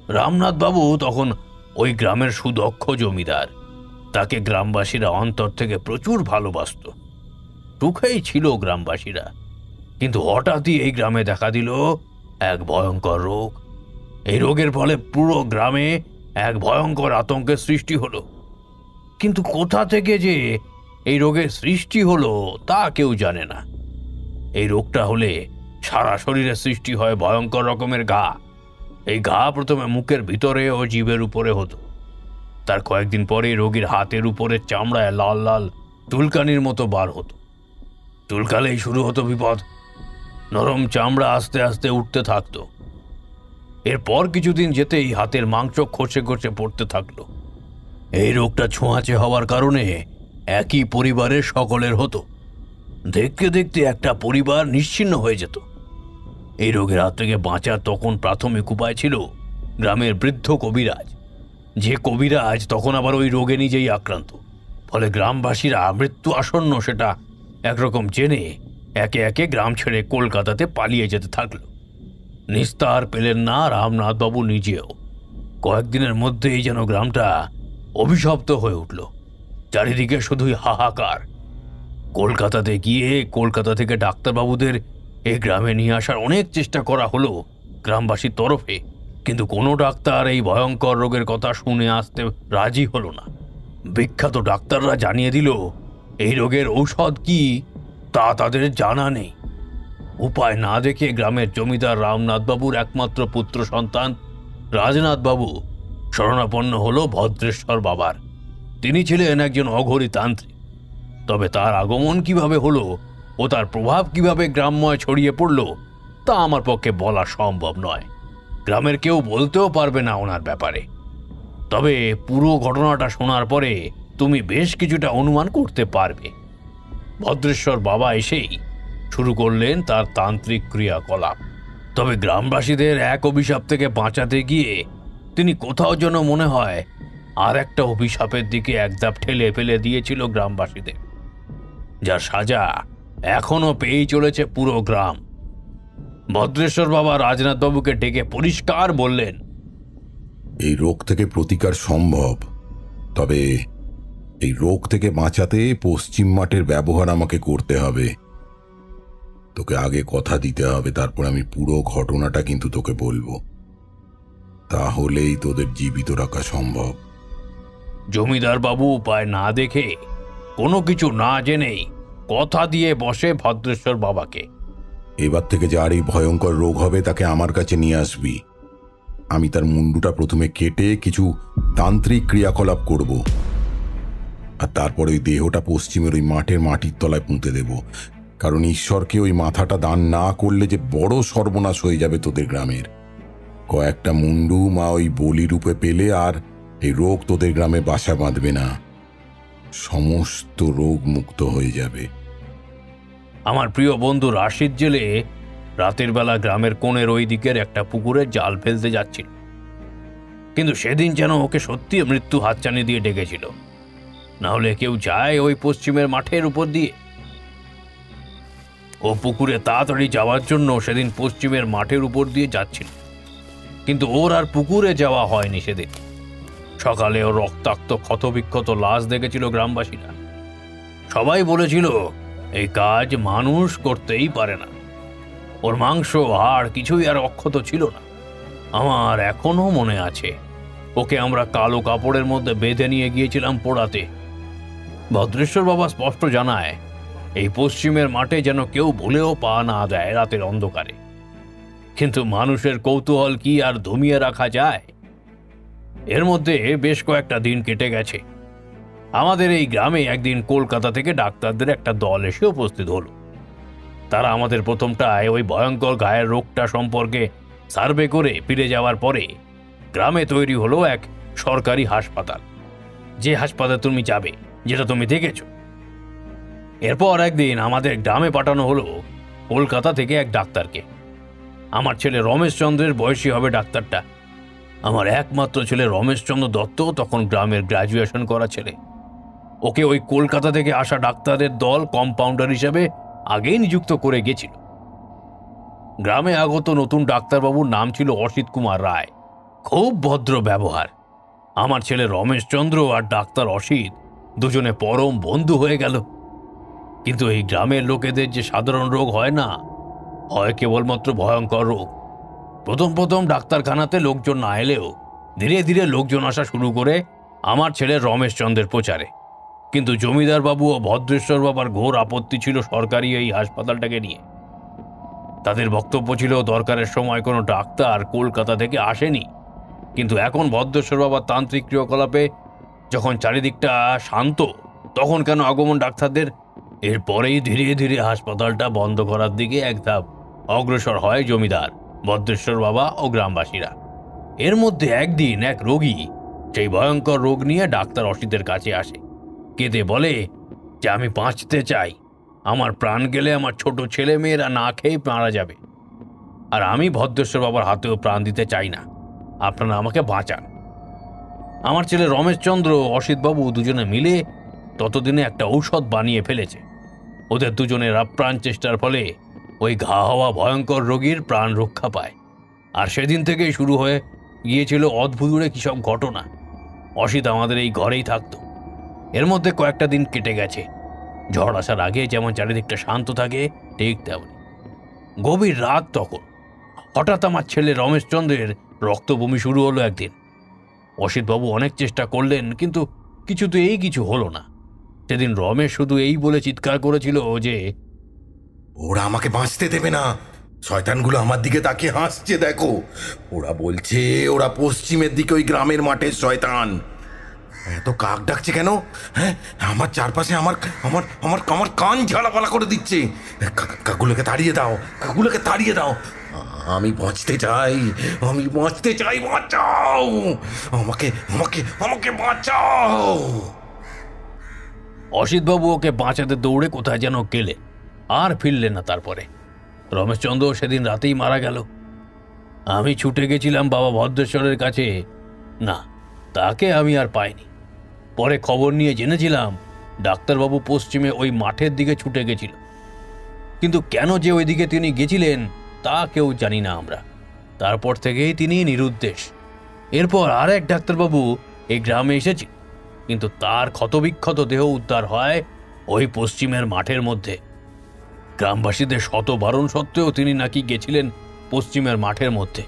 রামনাথ বাবু তখন ওই গ্রামের সুদক্ষ জমিদার। তাকে গ্রামবাসীরা অন্তর থেকে প্রচুর ভালোবাসত। সুখেই ছিল গ্রামবাসীরা। কিন্তু হঠাৎই এই গ্রামে দেখা দিল এক ভয়ঙ্কর রোগ। এই রোগের ফলে পুরো গ্রামে এক ভয়ঙ্কর আতঙ্কের সৃষ্টি হলো। কিন্তু কোথা থেকে যে এই রোগের সৃষ্টি হলো তা কেউ জানে না। এই রোগটা হলে সারা শরীরে সৃষ্টি হয় ভয়ঙ্কর রকমের ঘা। এই ঘা প্রথমে মুখের ভিতরে ও জিভের উপরে হতো। তার কয়েকদিন পরে রোগীর হাতের উপরে চামড়ায় লাল লাল চুলকানির মতো বার হতো। চুলকালেই শুরু হতো বিপদ। নরম চামড়া আস্তে আস্তে উঠতে থাকতো। এরপর কিছুদিন যেতেই হাতের মাংস খসে খসে পড়তে থাকলো। এই রোগটা ছোঁয়াচে হওয়ার কারণে একই পরিবারের সকলের হতো। দেখতে দেখতে একটা পরিবার নিশ্চিহ্ন হয়ে যেত। এই রোগের হাত থেকে বাঁচার তখন প্রাথমিক উপায় ছিল গ্রামের বৃদ্ধ কবিরাজ। যে কবিরাজ তখন আবার ওই রোগে নিজেই আক্রান্ত। ফলে গ্রামবাসীরা মৃত্যু আসন্ন সেটা একরকম জেনে একে একে গ্রাম ছেড়ে কলকাতাতে পালিয়ে যেতে থাকলো। নিস্তার পেলেন না রামনাথবাবু নিজেও। কয়েকদিনের মধ্যেই যেন গ্রামটা অভিশপ্ত হয়ে উঠল। চারিদিকে শুধুই হাহাকার। কলকাতাতে গিয়ে কলকাতা থেকে ডাক্তারবাবুদের এই গ্রামে নিয়ে আসার অনেক চেষ্টা করা হলো গ্রামবাসীর তরফে, কিন্তু কোনো ডাক্তার এই ভয়ঙ্কর রোগের কথা শুনে আসতে রাজি হলো না। বিখ্যাত ডাক্তাররা জানিয়ে দিল এই রোগের ঔষধ কি তা তাদের জানা নেই। উপায় না দেখে গ্রামের জমিদার রামনাথবাবুর একমাত্র পুত্র সন্তান রাজনাথবাবু শরণাপন্ন হলো ভদ্রেশ্বর বাবার। তিনি ছিলেন একজন অঘরী তান্ত্রিক। তবে তার আগমন কিভাবে হলো ও তার প্রভাব কিভাবে গ্রামময় ছড়িয়ে পড়ল তা আমার পক্ষে বলা সম্ভব নয়। গ্রামের কেউ বলতেও পারবে না ওনার ব্যাপারে। তবে পুরো ঘটনাটা শোনার পরে তুমি বেশ কিছুটা অনুমান করতে পারবে। ভদ্রেশ্বর বাবা এসেই শুরু করলেন তার তান্ত্রিক ক্রিয়াকলাপ। তবে গ্রামবাসীদের এক অভিশাপ থেকে বাঁচাতে গিয়ে তিনি কোথাও যেন মনে হয় আর একটা অভিশাপের দিকে একধাপ ঠেলে ফেলে দিয়েছিল গ্রামবাসীদের, যার সাজা এখনো পেয়েই চলেছে পুরো গ্রাম। ভদ্রেশ্বর বাবা রাজনাথবাবুকে ডেকে পরিষ্কার বললেন, এই রোগ থেকে প্রতিকার সম্ভব, তবে এই রোগ থেকে বাঁচাতে পশ্চিম মাঠের ব্যবহার আমাকে করতে হবে। তোকে আগে কথা দিতে হবে, তারপর আমি পুরো ঘটনাটা কিন্তু তোকে বলবো, তাহলেই তোদের জীবিত রাখা সম্ভব। জমিদার বাবু উপায় না দেখে, কোনো কিছু না জেনেই কথা দিয়ে বসে ভদ্রেশ্বর বাবাকে। এবার থেকে যার এই ভয়ঙ্কর রোগ হবে তাকে আমার কাছে নিয়ে আসবি। আমি তার মুন্ডুটা প্রথমে কেটে কিছু তান্ত্রিক ক্রিয়াকলাপ করব, আর তারপর ওই দেহটা পশ্চিমের ওই মাঠের মাটির তলায় পুঁতে দেব। কারণ ঈশ্বরকে ওই মাথাটা দান না করলে যে বড় সর্বনাশ হয়ে যাবে তোদের গ্রামের। কয়েকটা মুন্ডু মা ওই বলি রূপে পেলে আর এই রোগ তোদের গ্রামে বাসা বাঁধবে না, সমস্ত রোগ মুক্ত হয়ে যাবে। আমার প্রিয় বন্ধু রাশিদ জেলে রাতের বেলা গ্রামের কোণের ওই দিকের একটা পুকুরে জাল ফেলতে যাচ্ছিল, কিন্তু সেদিন যেন ওকে সত্যি মৃত্যু হাতছানি দিয়ে ডেকেছিল। না হলে কেউ যায় ওই পশ্চিমের মাঠের উপর দিয়ে? ও পুকুরে তাড়াতাড়ি যাওয়ার জন্য সেদিন পশ্চিমের মাঠের উপর দিয়ে যাচ্ছিল, কিন্তু ওর আর পুকুরে যাওয়া হয়নি। সেদিন সকালে ও রক্তাক্ত ক্ষতবিক্ষত লাশ দেখেছিল গ্রামবাসীরা। সবাই বলেছিল এই কাজ মানুষ করতেই পারে না, ওর মাংস হাড় কিছুই আর অক্ষত ছিল না। আমার এখনো মনে আছে, ওকে আমরা কালো কাপড়ের মধ্যে বেঁধে নিয়ে গিয়েছিলাম পোড়াতে। ভদ্রেশ্বর বাবা স্পষ্ট জানায়, এই পশ্চিমের মাঠে যেন কেউ ভুলেও পা না দেয় রাতের অন্ধকারে। কিন্তু মানুষের কৌতূহল কি আর দমিয়ে রাখা যায়? এর মধ্যে বেশ কয়েকটা দিন কেটে গেছে। আমাদের এই গ্রামে একদিন কলকাতা থেকে ডাক্তারদের একটা দল এসে উপস্থিত হলো। তারা আমাদের প্রথমটায় ওই ভয়ঙ্কর গায়ের রোগটা সম্পর্কে সার্ভে করে ফিরে যাওয়ার পরে গ্রামে তৈরি হলো এক সরকারি হাসপাতাল, যে হাসপাতালে তুমি যাবে, যেটা তুমি দেখেছো। এরপর একদিন আমাদের গ্রামে পাঠানো হলো কলকাতা থেকে এক ডাক্তারকে। আমার ছেলে রমেশচন্দ্রের বয়সী হবে ডাক্তারটা। আমার একমাত্র ছেলে রমেশচন্দ্র দত্ত তখন গ্রামের গ্র্যাজুয়েশন করা ছেলে। ওকে ওই কলকাতা থেকে আসা ডাক্তারের দল কম্পাউন্ডার হিসেবে আগেই নিযুক্ত করে গেছিল। গ্রামে আগত নতুন ডাক্তারবাবুর নাম ছিল অসিত কুমার রায়। খুব ভদ্র ব্যবহার। আমার ছেলে রমেশচন্দ্র আর ডাক্তার অসিত দুজনে পরম বন্ধু হয়ে গেল। কিন্তু এই গ্রামের লোকেদের যে সাধারণ রোগ হয় না, হয় কেবলমাত্র ভয়ঙ্কর রোগ। প্রথম প্রথম ডাক্তারখানাতে লোকজন না এলেও ধীরে ধীরে লোকজন আসা শুরু করে আমার ছেলে রমেশচন্দ্রের প্রচারে। কিন্তু জমিদার বাবু ও ভদ্রেশ্বর বাবার ঘোর আপত্তি ছিল সরকারি এই হাসপাতালটাকে নিয়ে। তাদের বক্তব্য ছিল দরকারের সময় কোনো ডাক্তার কলকাতা থেকে আসেনি, কিন্তু এখন ভদ্রেশ্বর বাবার তান্ত্রিক ক্রিয়াকলাপে যখন চারিদিকটা শান্ত, তখন কেন আগমন ডাক্তারদের? এরপরেই ধীরে ধীরে হাসপাতালটা বন্ধ করার দিকে এক ধাপ অগ্রসর হয় জমিদার, ভদ্রেশ্বর বাবা ও গ্রামবাসীরা। এর মধ্যে একদিন এক রোগী সেই ভয়ঙ্কর রোগ নিয়ে ডাক্তার অসিতের কাছে আসে। কেঁদে বলে যে আমি বাঁচতে চাই, আমার প্রাণ গেলে আমার ছোট ছেলে মেয়েরা না খেয়ে মারা যাবে, আর আমি ভদ্রেশ্বর বাবার হাতেও প্রাণ দিতে চাই না, আপনারা আমাকে বাঁচান। আমার ছেলে রমেশচন্দ্র অসিতবাবু দুজনে মিলে ততদিনে একটা ঔষধ বানিয়ে ফেলেছে। ওদের দুজনের আপ্রাণ চেষ্টার ফলে ওই ঘা হওয়া ভয়ঙ্কর রোগীর প্রাণ রক্ষা পায়। আর সেদিন থেকেই শুরু হয়ে গিয়েছিল অদ্ভুতুড়ে কী সব ঘটনা। অসিত আমাদের এই ঘরেই থাকতো। এর মধ্যে কয়েকটা দিন কেটে গেছে। ঝড় আসার আগে যেমন চারিদিকটা শান্ত থাকে, ঠিক তেমনি গভীর রাত তখন হঠাৎ আমার ছেলে রমেশচন্দ্রের রক্তবমি শুরু হলো একদিন। অসিতবাবু অনেক চেষ্টা করলেন, কিন্তু কিছুতেই কিছু হলো না। সেদিন রমেশ শুধু এই বলে চিৎকার করেছিল যে ওরা আমাকে বাঁচতে দেবে না, শয়তানগুলো আমার দিকে তাকিয়ে হাসছে, দেখো। ওরা বলছে ওরা পশ্চিমের দিকে ওই গ্রামের মাঠের শয়তান। এত কাক ডাকছে কেন? হ্যাঁ, আমার চারপাশে আমার আমার আমার আমার কান ঝালাপালা করে দিচ্ছে। কাকগুলোকে তাড়িয়ে দাও, কাকগুলোকে তাড়িয়ে দাও। আমি বাঁচতে চাই, আমি বাঁচতে চাই, বাঁচাও আমাকে, আমাকে আমাকে বাঁচাও। অসিতবাবু ওকে বাঁচাতে দৌড়ে কোথায় যেন গেলে, আর ফিরলেন না। তারপরে রমেশচন্দ্র সেদিন রাতেই মারা গেল। আমি ছুটে গেছিলাম বাবা ভদ্রেশ্বরের কাছে, না, তাকে আমি আর পাইনি। পরে খবর নিয়ে জেনেছিলাম ডাক্তারবাবু পশ্চিমে ওই মাঠের দিকে ছুটে গেছিল, কিন্তু কেন যে ওই দিকে তিনি গেছিলেন তা কেউ জানি না আমরা। তারপর থেকেই তিনি নিরুদ্দেশ। এরপর আর এক ডাক্তারবাবু এই গ্রামে এসেছে, কিন্তু তার ক্ষতবিক্ষত দেহ উদ্ধার হয় ওই পশ্চিমের মাঠের মধ্যে। গ্রামবাসীদের শত বারণ সত্ত্বেও তিনি নাকি গেছিলেন পশ্চিমের মাঠের মধ্যে।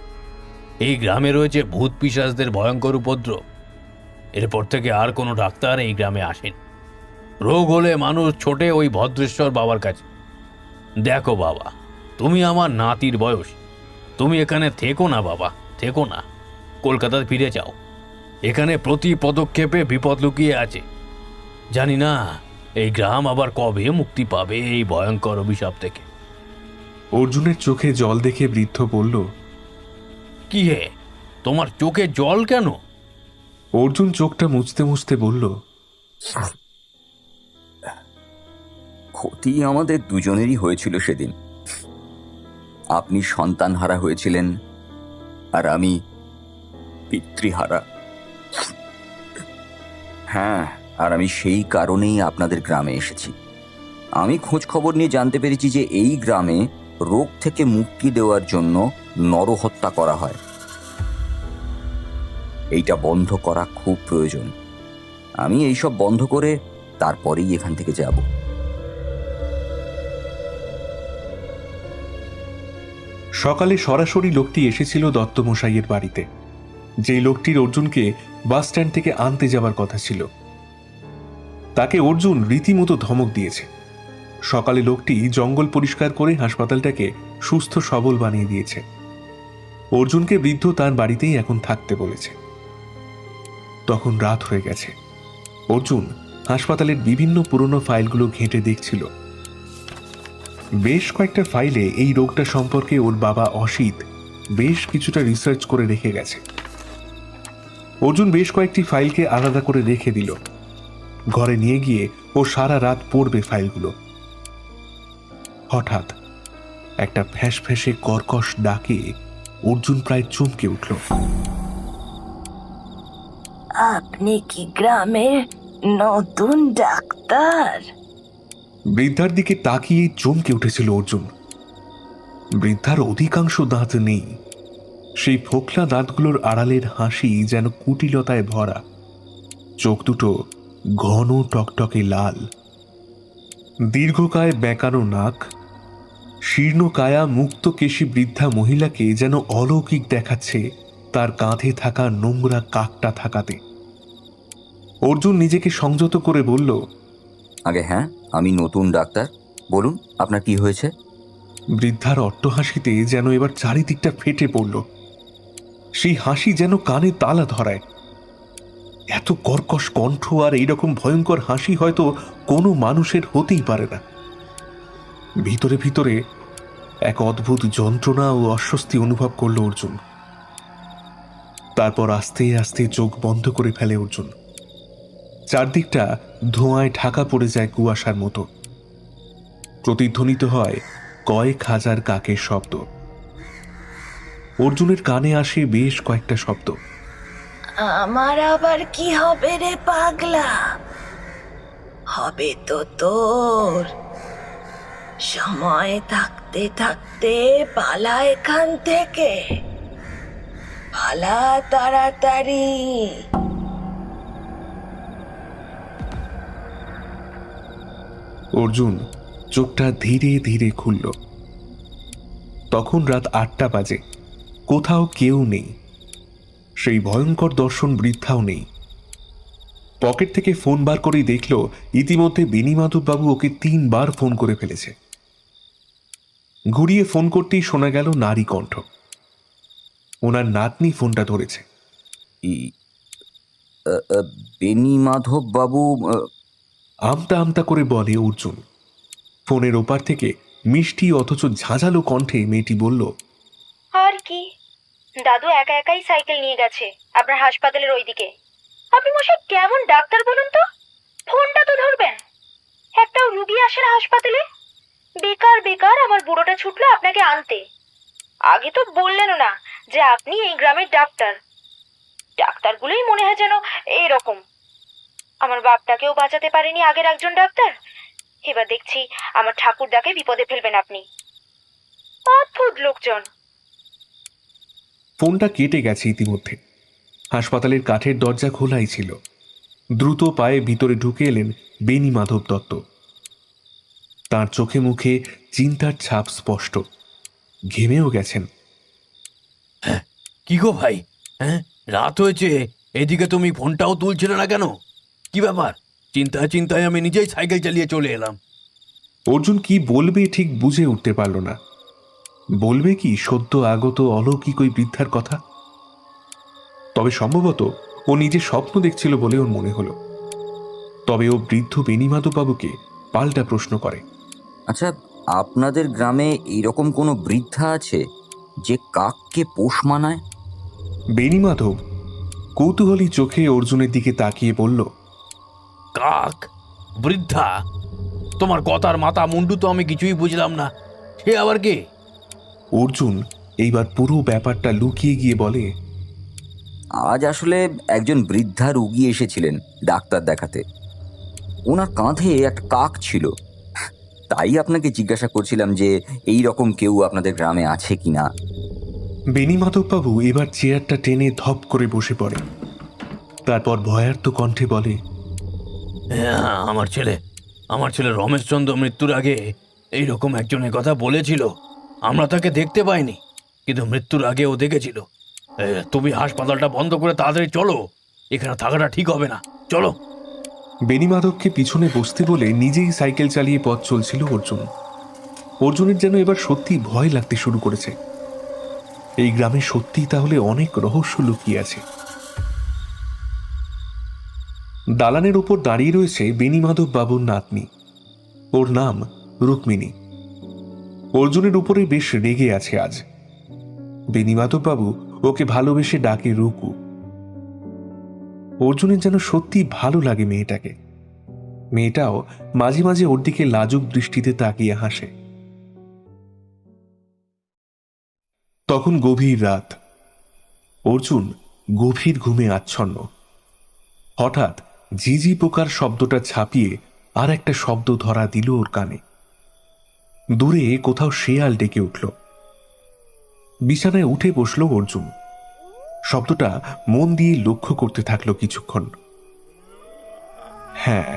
এই গ্রামে রয়েছে ভূত পিশাচদের ভয়ঙ্কর উপদ্রব। এরপর থেকে আর কোনো ডাক্তার এই গ্রামে আসেন। রোগ হলে মানুষ ছোটে ওই ভদ্রেশ্বর বাবার কাছে। দেখো বাবা, তুমি আমার নাতির বয়স, তুমি এখানে থেকো না বাবা, থেকো না, কলকাতায় ফিরে যাও। এখানে প্রতি পদক্ষেপে বিপদ লুকিয়ে আছে। জানি না এই গ্রাম আবার কবে মুক্তি পাবে এই ভয়ঙ্কর অভিশাপ থেকে। অর্জুনের চোখে জল দেখে বৃদ্ধ বলল, কি হে, তোমার চোখে জল কেন? অর্জুন চোখটা মুছতে মুছতে বলল, ক্ষতি আমাদের দুজনেরই হয়েছিল সেদিন। আপনি সন্তানহারা হয়েছিলেন আর আমি পিতৃহারা। হ্যাঁ, আর আমি সেই কারণেই আপনাদের গ্রামে এসেছি। আমি খোঁজ খবর নিয়ে জানতে পেরেছি যে এই গ্রামে রোগ থেকে মুক্তি দেওয়ার জন্য নরহত্যা করা হয়। এইটা বন্ধ করা খুব প্রয়োজন। আমি এইসব বন্ধ করে তারপরেই এখান থেকে যাব। সকালে সরাসরি লোকটি এসেছিল দত্তমশাইয়ের বাড়িতে, যেই লোকটির অর্জুনকে বাস স্ট্যান্ড থেকে আনতে যাবার কথা ছিল। তাকে অর্জুন রীতিমতো ধমক দিয়েছে। সকালে লোকটি জঙ্গল পরিষ্কার করে হাসপাতালটাকে সুস্থ সবল বানিয়ে দিয়েছে। অর্জুনকে বৃদ্ধ তার বাড়িতেই এখন থাকতে বলেছে। তখন রাত হয়ে গেছে। অর্জুন হাসপাতালের বিভিন্ন পুরনো ফাইলগুলো ঘেঁটে দেখছিল। বেশ কয়েকটা ফাইলে এই রোগটা সম্পর্কে ওর বাবা অসিত বেশ কিছুটা রিসার্চ করে রেখে গেছে। অর্জুন বেশ কয়েকটি ফাইলকে আলাদা করে রেখে দিল। ঘরে নিয়ে গিয়ে ও সারা রাত পড়বে ফাইলগুলো। হঠাৎ একটা ফ্যাঁসে কর্কশ ডাকে অর্জুন প্রায় চমকে উঠল। আপনি কি গ্রামের নতুন ডাক্তার? বৃদ্ধার দিকে তাকিয়ে চমকে উঠেছিল অর্জুন। বৃদ্ধার অধিকাংশ দাঁত নেই। সেই ফোকলা দাঁতগুলোর আড়ালের হাসি যেন কুটিলতায় ভরা। চোখ দুটো ঘন টকটকে লাল, দীর্ঘকায় বেঁকানো নাক, শীর্ণকায়া মুক্ত কেশী বৃদ্ধা মহিলাকে যেন অলৌকিক দেখাচ্ছে তার কাঁধে থাকা নোংরা কাকটা থাকাতে। অর্জুন নিজেকে সংযত করে বলল, আগে হ্যাঁ, আমি নতুন ডাক্তার, বলুন আপনার কি হয়েছে? বৃদ্ধার অট্টহাসিতে যেন এবার চারিদিকটা ফেটে পড়ল। সেই হাসি যেন কানে তালা ধরায়। এত কর্কশ কণ্ঠ আর এইরকম ভয়ঙ্কর হাসি হয়তো কোনো মানুষের হতেই পারে না। ভিতরে ভিতরে এক অদ্ভুত যন্ত্রণা ও অস্বস্তি অনুভব করল অর্জুন। তারপর আস্তে আস্তে চোখ বন্ধ করে ফেলে অর্জুন। চারদিকটা ধোঁয়ায় ঢাকা পড়ে যায় কুয়াশার মতো। প্রতিধ্বনিত হয় কয়েক হাজার কাকের শব্দ। অর্জুনের কানে আসে বেশ কয়েকটা শব্দ। আমার আবার কি হবে রে পাগলা? হবে তো তোর। সময় থাকতে থাকতে পালা এখান থেকে, পালা তাড়াতাড়ি। অর্জুন চোখটা ধীরে ধীরে খুলল। তখন রাত 8টা বাজে। কোথাও কেউ নেই। সেই ভয়ঙ্কর দর্শন বৃদ্ধাও নেই। পকেট থেকে ফোন বার করেই দেখল ইতিমধ্যে বেণীমাধববাবু ওকে 3বার ফোন করে ফেলেছে। ঘুরিয়ে ফোন করতেই শোনা গেল নারী কণ্ঠ। ওনার নাতনি ফোনটা ধরেছে। বেণীমাধব বাবু? আমতা আমতা করে বলে অর্জুন। ফোনের ওপার থেকে মিষ্টি অথচ ঝাঁঝালো কণ্ঠে মেয়েটি বলল, আর কি, দাদু একা একাই সাইকেল নিয়ে গেছে আপনার হাসপাতালের ওইদিকে। আপনি মশাই কেমন ডাক্তার বলুন তো, ফোনটা তো ধরবেন। একটাও রুগী আসে না হাসপাতালে। বেকার বেকার আমার বুড়োটা ছুটলো আপনাকে আনতে। আগে তো বললেনও না যে আপনি এই গ্রামের ডাক্তার। ডাক্তারগুলোই মনে হয় যেন এইরকম। আমার বাপটাকেও বাঁচাতে পারেনি আগের একজন ডাক্তার, এবার দেখছি আমার ঠাকুরদাকে বিপদে ফেলবেন আপনি। অদ্ভুত লোকজন। ফোনটা কেটে গেছে ইতিমধ্যে। হাসপাতালের কাঠের দরজা খোলাই ছিল। দ্রুত পায়ে ভিতরে ঢুকে এলেন বেনি মাধব দত্ত। তার চোখে মুখে চিন্তার ছাপ স্পষ্ট। ঘেমেও গেছেন। কি গো ভাই, হ্যাঁ রাত হয়েছে, এদিকে তুমি ফোনটাও তুলছিলে না কেন? কি ব্যাপার? চিন্তায় চিন্তায় আমি নিজেই সাইকেল চালিয়ে চলে এলাম। অর্জুন কি বলবে ঠিক বুঝে উঠতে পারল না। বলবে কি সদ্য আগত অলৌকিক ওই বৃদ্ধার কথা? তবে সম্ভবত ও নিজে স্বপ্ন দেখছিল বলে ওর মনে হলো। তবে ও বৃদ্ধ বেণীমাধববাবুকে পাল্টা প্রশ্ন করে। আচ্ছা, আপনাদের গ্রামে এইরকম কোনো বৃদ্ধা আছে যে কাককে পোষ মানায়? বেণীমাধব কৌতূহলী চোখে অর্জুনের দিকে তাকিয়ে বলল, কাক? বৃদ্ধা? তোমার কথার মাথা মুন্ডু তো আমি কিছুই বুঝলাম না। সে আবার কে? অর্জুন এইবার পুরো ব্যাপারটা লুকিয়ে গিয়ে বলে, আজ আসলে একজন বৃদ্ধা রুগী এসেছিলেন ডাক্তার দেখাতে। ওনার কাঁধে একটা কাক ছিল, তাই আপনাকে জিজ্ঞাসা করছিলাম যে এই রকম কেউ আপনাদের গ্রামে আছে কিনা। বেণীমাধববাবু এবার চেয়ারটা টেনে ধপ করে বসে পড়ে। তারপর ভয়ার্ত কণ্ঠে বলে, হ্যাঁ, আমার ছেলে রমেশচন্দ্র মৃত্যুর আগে এইরকম একজনের কথা বলেছিল। আমরা তাকে দেখতে পাইনি, কিন্তু মৃত্যুর আগে ও দেখেছিল। তুমি হাসপাতালটা বন্ধ করে তাড়াতাড়ি চলো, এখানে থাকাটা ঠিক হবে না। চলো। বেণীমাধবকে পিছনে বসতে বলে নিজেই সাইকেল চালিয়ে পথ চলছিল অর্জুন। অর্জুনের যেন এবার সত্যি ভয় লাগতে শুরু করেছে। এই গ্রামে সত্যিই তাহলে অনেক রহস্য লুকিয়ে আছে। দালানের উপর দাঁড়িয়ে রয়েছে বেণীমাধব বাবুর নাতনি। ওর নাম রুক্মিণী। অর্জুনের উপরে বেশ রেগে আছে আজ। বেণীমাধব বাবু ওকে ভালোবেসে ডাকে রুকু। অর্জুনের যেন সত্যি ভালো লাগে মেয়েটাকে। মেয়েটাও মাঝে মাঝে ওর দিকে লাজুক দৃষ্টিতে তাকিয়ে হাসে। তখন গভীর রাত। অর্জুন গভীর ঘুমে আচ্ছন্ন। হঠাৎ ঝিঝি পোকার শব্দটা ছাপিয়ে আর একটা শব্দ ধরা দিল ওর কানে। দূরে কোথাও শেয়াল ডেকে উঠল। বিছানায় উঠে বসল অর্জুন। শব্দটা মন দিয়ে লক্ষ্য করতে থাকলো কিছুক্ষণ। হ্যাঁ,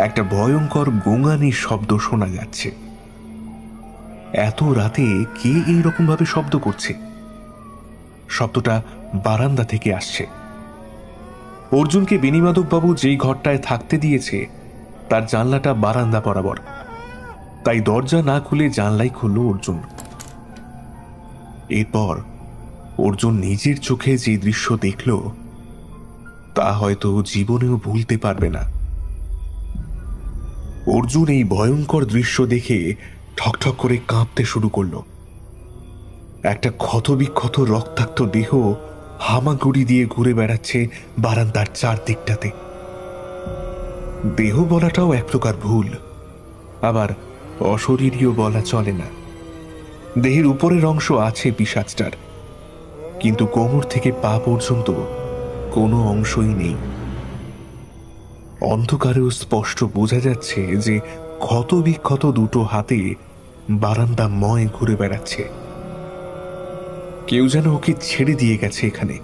একটা ভয়ঙ্কর গোঙানির শব্দ শোনা যাচ্ছে। এত রাতে কে এইরকম ভাবে শব্দ করছে? শব্দটা বারান্দা থেকে আসছে। অর্জুনকে বেণীমাধববাবু যেই ঘরটায় থাকতে দিয়েছে তার জানলাটা বারান্দা বরাবর, তাই দরজা না খুলে জানলাই খুলল অর্জুন। এরপর অর্জুন নিজের চোখে যে দৃশ্য দেখল তা হয়তো জীবনেও ভুলতে পারবে না। অর্জুন এই ভয়ঙ্কর দৃশ্য দেখে ঠকঠক করে কাঁপতে শুরু করল। একটা ক্ষতবিক্ষত রক্তাক্ত দেহ হামাগুড়ি দিয়ে ঘুরে বেড়াচ্ছে বারান্দার চারদিকটাতে। দেহ বলাটাও এক প্রকার ভুল, আবার অশরীরীয় বলা চলে না। দেহের উপরের অংশ আছে পিশাচটার, কিন্তু কোমর থেকে পা পর্যন্ত কোনো অংশই নেই। অন্ধকারেও স্পষ্ট বোঝা যাচ্ছে যে ক্ষতবিক্ষত দুটো হাতে বারান্দা ময় ঘুরে বেড়াচ্ছে। কেউ যেন ওকে ছেড়ে দিয়ে গেছে এখানে।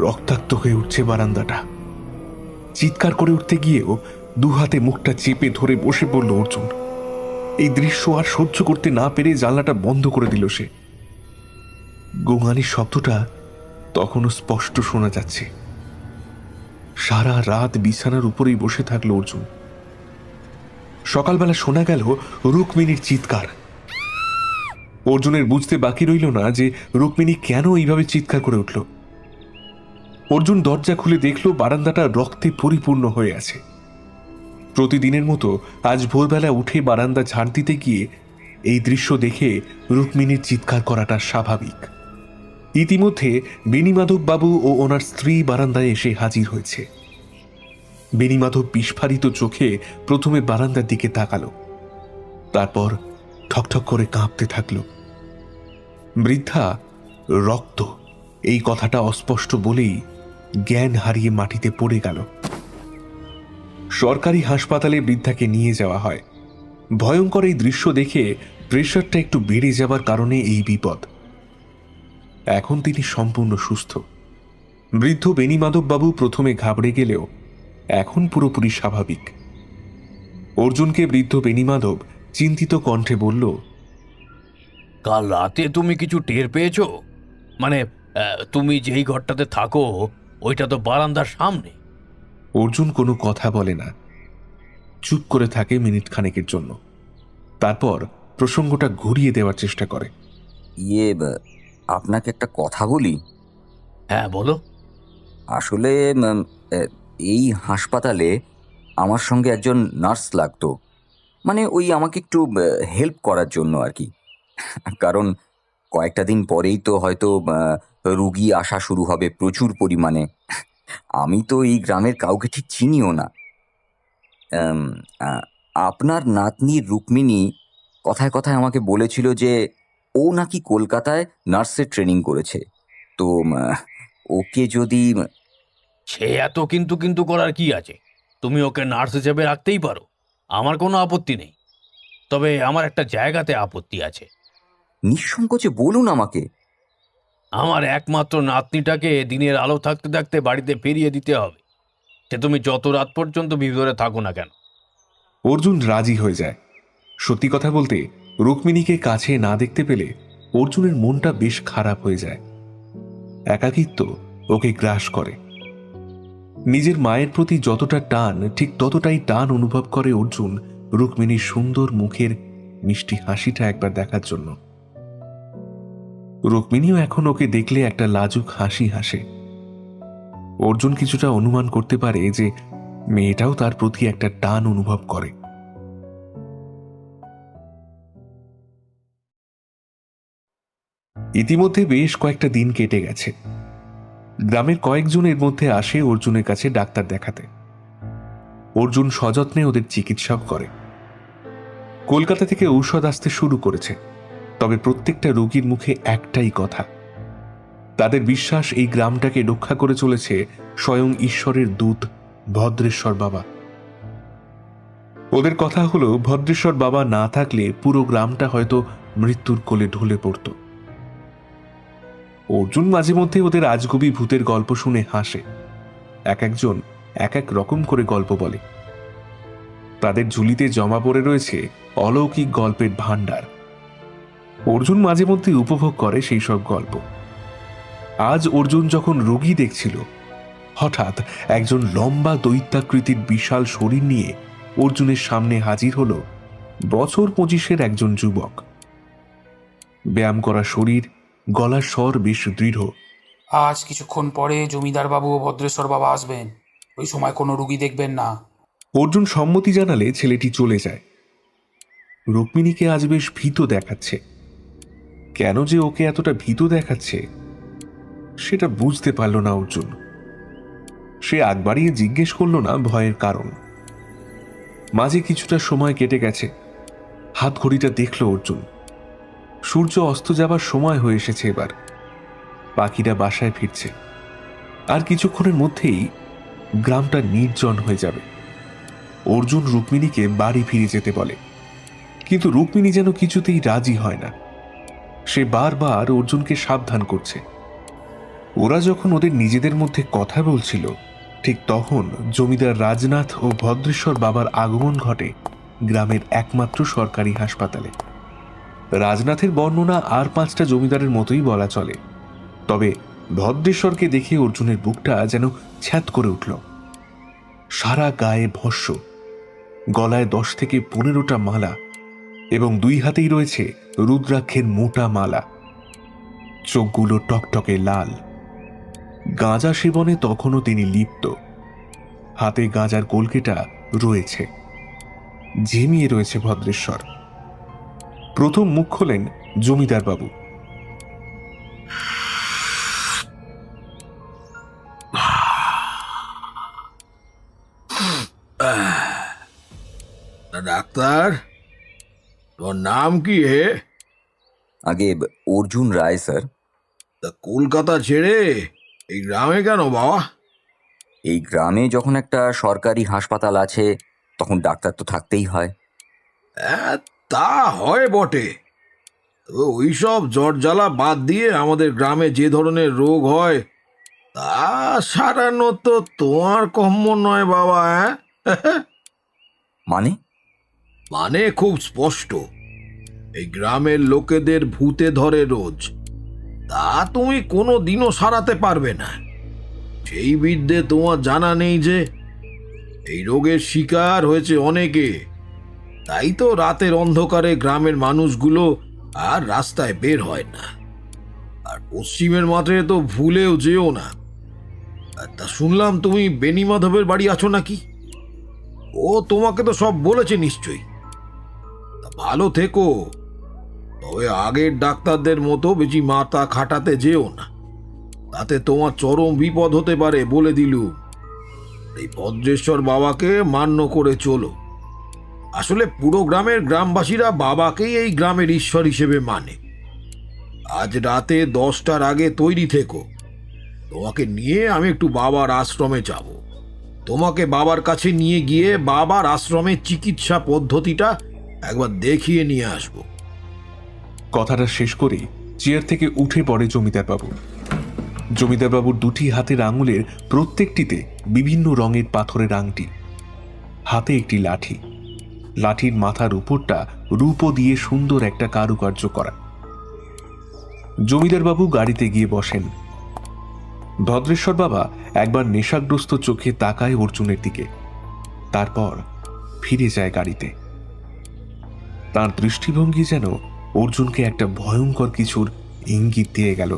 রক্তাক্ত হয়ে উঠছে বারান্দাটা। চিৎকার করে উঠতে গিয়েও দু হাতে মুখটা চেপে ধরে বসে পড়ল অর্জুন। এই দৃশ্য আর সহ্য করতে না পেরে জানলাটা বন্ধ করে দিল সে। গোঙানির শব্দটা তখনও স্পষ্ট শোনা যাচ্ছে। সারা রাত বিছানার উপরেই বসে থাকলো অর্জুন। সকালবেলা শোনা গেল রুক্মিণীর চিৎকার। অর্জুনের বুঝতে বাকি রইল না যে রুক্মিণী কেন এইভাবে চিৎকার করে উঠল। অর্জুন দরজা খুলে দেখল বারান্দাটা রক্তে পরিপূর্ণ হয়ে আছে। প্রতিদিনের মতো আজ ভোরবেলা উঠে বারান্দা ঝাড় দিতে গিয়ে এই দৃশ্য দেখে রুক্মিণীর চিৎকার করাটা স্বাভাবিক। ইতিমধ্যে বেণীমাধব বাবু ও ওনার স্ত্রী বারান্দায় এসে হাজির হয়েছে। বেণীমাধব বিস্ফারিত চোখে প্রথমে বারান্দার দিকে তাকালো, তারপর ঠকঠক করে কাঁপতে থাকল। বৃদ্ধা রক্ত এই কথাটা অস্পষ্ট বলেই জ্ঞান হারিয়ে মাটিতে পড়ে গেল। সরকারি হাসপাতালে বৃদ্ধাকে নিয়ে যাওয়া হয়। ভয়ঙ্কর এই দৃশ্য দেখে প্রেশারটা একটু বেড়ে যাবার কারণে এই বিপদ। এখন তিনি সম্পূর্ণ সুস্থ। বৃদ্ধ বেণীমাধব বাবু প্রথমে ঘাবড়ে গেলেও এখন পুরোপুরি স্বাভাবিক। অর্জুনকে বৃদ্ধ বেণীমাধব চিন্তিত কণ্ঠে বলল, কাল রাতে তুমি কিছু টের পেয়েছো? মানে তুমি যেই ঘরটাতে থাকো ওইটা তো বারান্দার সামনে। অর্জুন কোনো কথা বলে না, চুপ করে থাকে মিনিট খানেকের জন্য। তারপর প্রসঙ্গটা ঘুরিয়ে দেওয়ার চেষ্টা করে। আপনাকে একটা কথা বলি। হ্যাঁ বলো। আসলে এই হাসপাতালে আমার সঙ্গে একজন নার্স লাগতো, মানে ওই আমাকে একটু হেল্প করার জন্য আর কি। কারণ কয়েকটা দিন পরেই তো হয়তো রুগী আসা শুরু হবে প্রচুর পরিমাণে। আমি তো এই গ্রামের কাউকে ঠিক চিনিও না। আপনার নাতনি রুক্মিণী কথায় কথায় আমাকে বলেছিল যে ও নাকি কলকাতায় নার্সের ট্রেনিং করেছে। তো ওকে যদি... সে এত কিন্তু কিন্তু করার কি আছে? তুমি ওকে নার্স হিসেবে রাখতেই পারো, আমার কোনো আপত্তি নেই। তবে আমার একটা জায়গাতে আপত্তি আছে। নিঃসংকোচে বলুন আমাকে। আমার একমাত্র নাতনিটাকে দিনের আলো থাকতে থাকতে বাড়িতে ফিরিয়ে দিতে হবে, সে তুমি যত রাত পর্যন্ত ভিতরে থাকো না কেন। অর্জুন রাজি হয়ে যায়। সত্যি কথা বলতে রুক্মিণীকে কাছে না দেখতে পেলে অর্জুনের মনটা বেশ খারাপ হয়ে যায়। একাকিত্ব ওকে গ্রাস করে। নিজের মায়ের প্রতি যতটা টান, ঠিক ততটাই টান অনুভব করে অর্জুন রুক্মিণীর সুন্দর মুখের মিষ্টি হাসিটা একবার দেখার জন্য। রুক্মিণীও এখন ওকে দেখলে একটা লাজুক হাসি হাসে। অর্জুন কিছুটা অনুমান করতে পারে যে মেয়েটাও তার প্রতি একটা টান অনুভব করে। ইতিমধ্যে বেশ কয়েকটা দিন কেটে গেছে। গ্রামের কয়েকজনের মধ্যে আসে অর্জুনের কাছে ডাক্তার দেখাতে। অর্জুন সযত্নে ওদের চিকিৎসাও করে। কলকাতা থেকে ঔষধ আসতে শুরু করেছে, তবে প্রত্যেকটা রোগীর মুখে একটাই কথা, তাদের বিশ্বাস এই গ্রামটাকে রক্ষা করে চলেছে স্বয়ং ঈশ্বরের দূত ভদ্রেশ্বর বাবা। ওদের কথা হলো ভদ্রেশ্বর বাবা না থাকলে পুরো গ্রামটা হয়তো মৃত্যুর কোলে ঢলে পড়ত। অর্জুন মাঝে মধ্যে ওদের আজগুবি ভূতের গল্প শুনে হাসে। এক একজন এক এক রকম করে গল্প বলে। তাদের ঝুলিতে জমা পড়ে রয়েছে অলৌকিক গল্পের ভাণ্ডার। অর্জুন মাঝে মধ্যে উপভোগ করে সেই সব গল্প। আজ অর্জুন যখন রোগী দেখছিল, হঠাৎ একজন লম্বা দৈত্যাকৃতির বিশাল শরীর নিয়ে অর্জুনের সামনে হাজির হল বছর 25-এর একজন যুবক। ব্যায়াম করা শরীর, গলার স্বর বেশ দৃঢ়। আজ কিছুক্ষণ পরে জমিদার বাবু ও ভদ্রেশ্বর বাবা আসবেন, ওই সময় কোনো রুগী দেখবেন না। অর্জুন সম্মতি জানালে ছেলেটি চলে যায়। রুক্মিণীকে আজ বেশ ভীত দেখাচ্ছে। কেন যে ওকে এতটা ভীত দেখাচ্ছে সেটা বুঝতে পারল না অর্জুন। সে আগ বাড়িয়ে জিজ্ঞেস করল না ভয়ের কারণ। মাঝে কিছুটা সময় কেটে গেছে। হাত ঘড়িটা দেখল অর্জুন। সূর্য অস্ত যাবার সময় হয়ে এসেছে। এবার পাখিরা বাসায় ফিরছে। আর কিছুক্ষণের মধ্যেই গ্রামটা নির্জন হয়ে যাবে। অর্জুন রুক্মিণীকে বাড়ি ফিরে যেতে বলে, কিন্তু রুক্মিণী যেন কিছুতেই রাজি হয় না। সে বারবার অর্জুনকে সাবধান করছে। ওরা যখন ওদের নিজেদের মধ্যে কথা বলছিল, ঠিক তখন জমিদার রাজনাথ ও ভদ্রেশ্বর বাবার আগমন ঘটে গ্রামের একমাত্র সরকারি হাসপাতালে। রাজনাথের বর্ণনা আর 5টা জমিদারের মতোই বলা চলে, তবে ভদ্রেশ্বরকে দেখে অর্জুনের বুকটা যেন ছ্যাঁত করে উঠল। সারা গায়ে ভস্য, গলায় 10 থেকে 15টা মালা এবং 2 হাতেই রয়েছে রুদ্রাক্ষের মোটা মালা। চোখগুলো টকটকে লাল। গাঁজা সেবনে তখনও তিনি লিপ্ত। হাতে গাঁজার কলকেটা রয়েছে। ঝিমিয়ে রয়েছে ভদ্রেশ্বর। প্রথম মুখ খোলেন জমিদার বাবু। ডাক্তার, তোর নাম কি হে? আগে অর্জুন রায় স্যার। তা কলকাতা ছেড়ে এই গ্রামে কেন বাবা? এই গ্রামে যখন একটা সরকারি হাসপাতাল আছে তখন ডাক্তার তো থাকতেই হয়। হ্যাঁ, তা হয় বটে, তবে ওইসব জ্বর জ্বালা বাদ দিয়ে আমাদের গ্রামে যে ধরনের রোগ হয় তা সারানো তো তোমার কম্য নয় বাবা। হ্যাঁ, মানে? মানে খুব স্পষ্ট, এই গ্রামের লোকেদের ভূতে ধরে রোজ, তা তুমি কোনো দিনও সারাতে পারবে না। সেই বিদ্যে তোমার জানা নেই যে এই রোগের শিকার হয়েছে অনেকে, তাই তো রাতের অন্ধকারে গ্রামের মানুষগুলো আর রাস্তায় বের হয় না। আর পশ্চিমের মাঠে তো ভুলেও যেও না। আর তা শুনলাম তুমি বেনি মাধবের বাড়ি আছো নাকি? ও তোমাকে তো সব বলেছে নিশ্চয়ই। তা ভালো থেকো, তবে আগের ডাক্তারদের মতো বেশি মাথা খাটাতে যেও না, তাতে তোমার চরম বিপদ হতে পারে বলে দিলুম। এই ভদ্রেশ্বর বাবাকে মান্য করে চলো। আসলে পুরো গ্রামবাসীরা বাবাকেই এই গ্রামের ঈশ্বর হিসেবে মানে। আজ রাতে 10টার আগে তৈরি থেকো, তোমাকে নিয়ে আমি একটু বাবার আশ্রমে যাব। তোমাকে বাবার কাছে নিয়ে গিয়ে বাবার আশ্রমের চিকিৎসা পদ্ধতিটা একবার দেখিয়ে নিয়ে আসব। কথাটা শেষ করে চেয়ার থেকে উঠে পড়ে জমিদার বাবু। জমিদার বাবুর দুটি হাতের আঙুলের প্রত্যেকটিতে বিভিন্ন রঙের পাথরের আংটি, হাতে একটি লাঠি, লাঠির মাথার উপরটা রূপো দিয়ে সুন্দর একটা কারুকার্য করা। জমিদার বাবু গাড়িতে গিয়ে বসেন। ভদ্রেশ্বর বাবা একবার নেশাগ্রস্ত চোখে তাকায় অর্জুনের দিকে, তারপর ফিরে যায় গাড়িতে। তার দৃষ্টিভঙ্গি যেন অর্জুনকে একটা ভয়ঙ্কর কিছুর ইঙ্গিত দিয়ে গেল।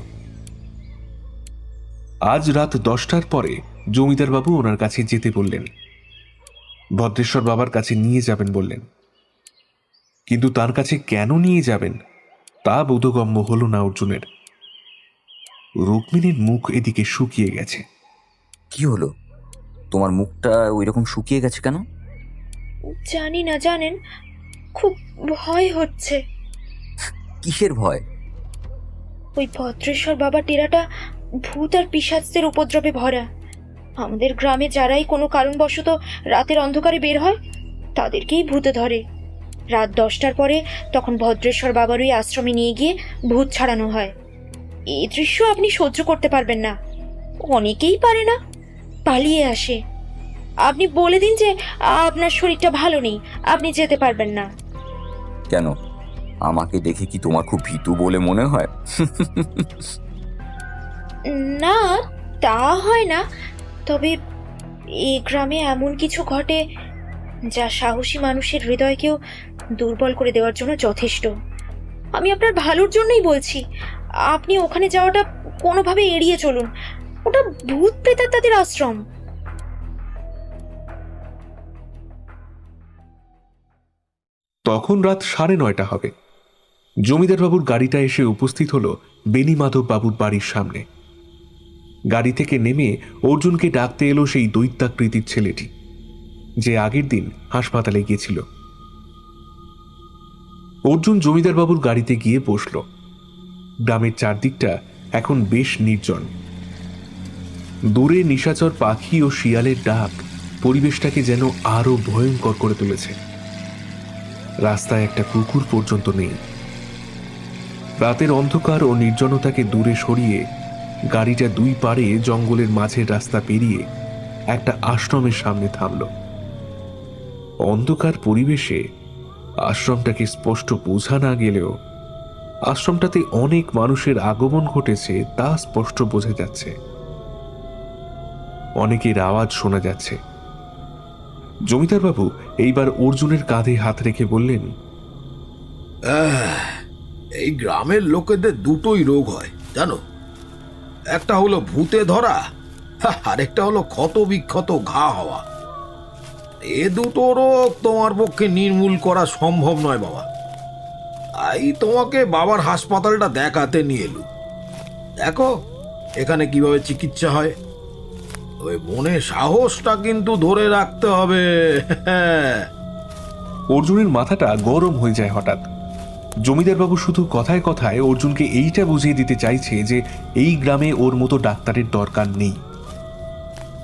আজ রাত 10টার পরে জমিদার বাবু ওনার কাছে যেতে বললেন, ভদ্রেশ্বর বাবার কাছে নিয়ে যাবেন বললেন। কিন্তু তার কাছে কেন নিয়ে যাবেন তা বোধগম্য হল না অর্জুনের। রুক্মিণীর মুখ এদিকে শুকিয়ে গেছে। কি হলো? তোমার মুখটা ওই রকম শুকিয়ে গেছে কেন? জানি না, জানেন, খুব ভয় হচ্ছে। কিসের ভয়? ওই ভদ্রেশ্বর বাবা টেরাটা ভূত আর পিশাচদের উপদ্রবে ভরা। আমাদের গ্রামে যারাই কোনো কারণবশত রাতের অন্ধকারে বের হয় তাদেরকেই ভূতে ধরে। রাত 10টার পরে তখন ভদ্রেশ্বর বাবার ওই আশ্রমে নিয়ে গিয়ে ভূত ছাড়ানো হয়। এই দৃশ্য আপনি সহ্য করতে পারবেন না। অনেকেই পারে না, পালিয়ে আসে। আপনি বলে দিন যে আপনার শরীরটা ভালো নেই, আপনি যেতে পারবেন না। কেন? আমাকে দেখে কি তোমার খুব ভীতু বলে মনে হয়? না, তা হয় না, তবে এই গ্রামে এমন কিছু ঘটে যা সাহসী মানুষের হৃদয়কেও দুর্বল করে দেওয়ার জন্য যথেষ্ট। আমি আপনার ভালোর জন্যই বলছি, আপনি ওখানে যাওয়াটা কোনোভাবে এড়িয়ে চলুন। ওটা ভূত প্রেতাত্মাদের আশ্রম। তখন রাত 9:30 হবে। জমিদার বাবুর গাড়িটা এসে উপস্থিত হল বেনি মাধব বাবুর বাড়ির সামনে। গাড়ি থেকে নেমে অর্জুনকে ডাকতে এলো সেই দৈত্যাকৃতির ছেলেটি, যে আগের দিন হাসপাতালে গিয়েছিল। অর্জুন জমিদার বাবুর গাড়িতে গিয়ে বসল। গ্রামের চারদিকটা এখন বেশ নির্জন। দূরে নিশাচর পাখি ও শিয়ালের ডাক পরিবেশটাকে যেন আরো ভয়ঙ্কর করে তুলেছে। রাস্তায় একটা কুকুর পর্যন্ত নেই। রাতের অন্ধকার ও নির্জনতাকে দূরে সরিয়ে গাড়িটা দুই পাড়ে জঙ্গলের মাঝের রাস্তা পেরিয়ে একটা আশ্রমের সামনে থামল। অন্ধকার পরিবেশে আশ্রমটাকে স্পষ্ট বোঝা না গেলেও আশ্রমটাতে অনেক মানুষের আগমন ঘটেছে তা স্পষ্ট বোঝা যাচ্ছে। অনেকের আওয়াজ শোনা যাচ্ছে। জমিদার বাবু এইবার অর্জুনের কাঁধে হাত রেখে বললেন, এই গ্রামের লোকেদের দুটোই রোগ হয় জানো, একটা হলো ভূতে ধরা, আর একটা হলো ক্ষত বিক্ষত ঘা হওয়া। এ দুটো রোগ তোমার পক্ষে নির্মূল করা সম্ভব নয় বাবা, তাই তোমাকে বাবার হাসপাতালটা দেখাতে নিয়ে এলুম। দেখো এখানে কিভাবে চিকিৎসা হয়। তবে মনে সাহসটা কিন্তু ধরে রাখতে হবে। অর্জুনের মাথাটা গরম হয়ে যায় হঠাৎ। জমিদারবাবু শুধু কথায় কথায় অর্জুনকে এইটা বুঝিয়ে দিতে চাইছে যে এই গ্রামে ওর মতো ডাক্তারের দরকার নেই।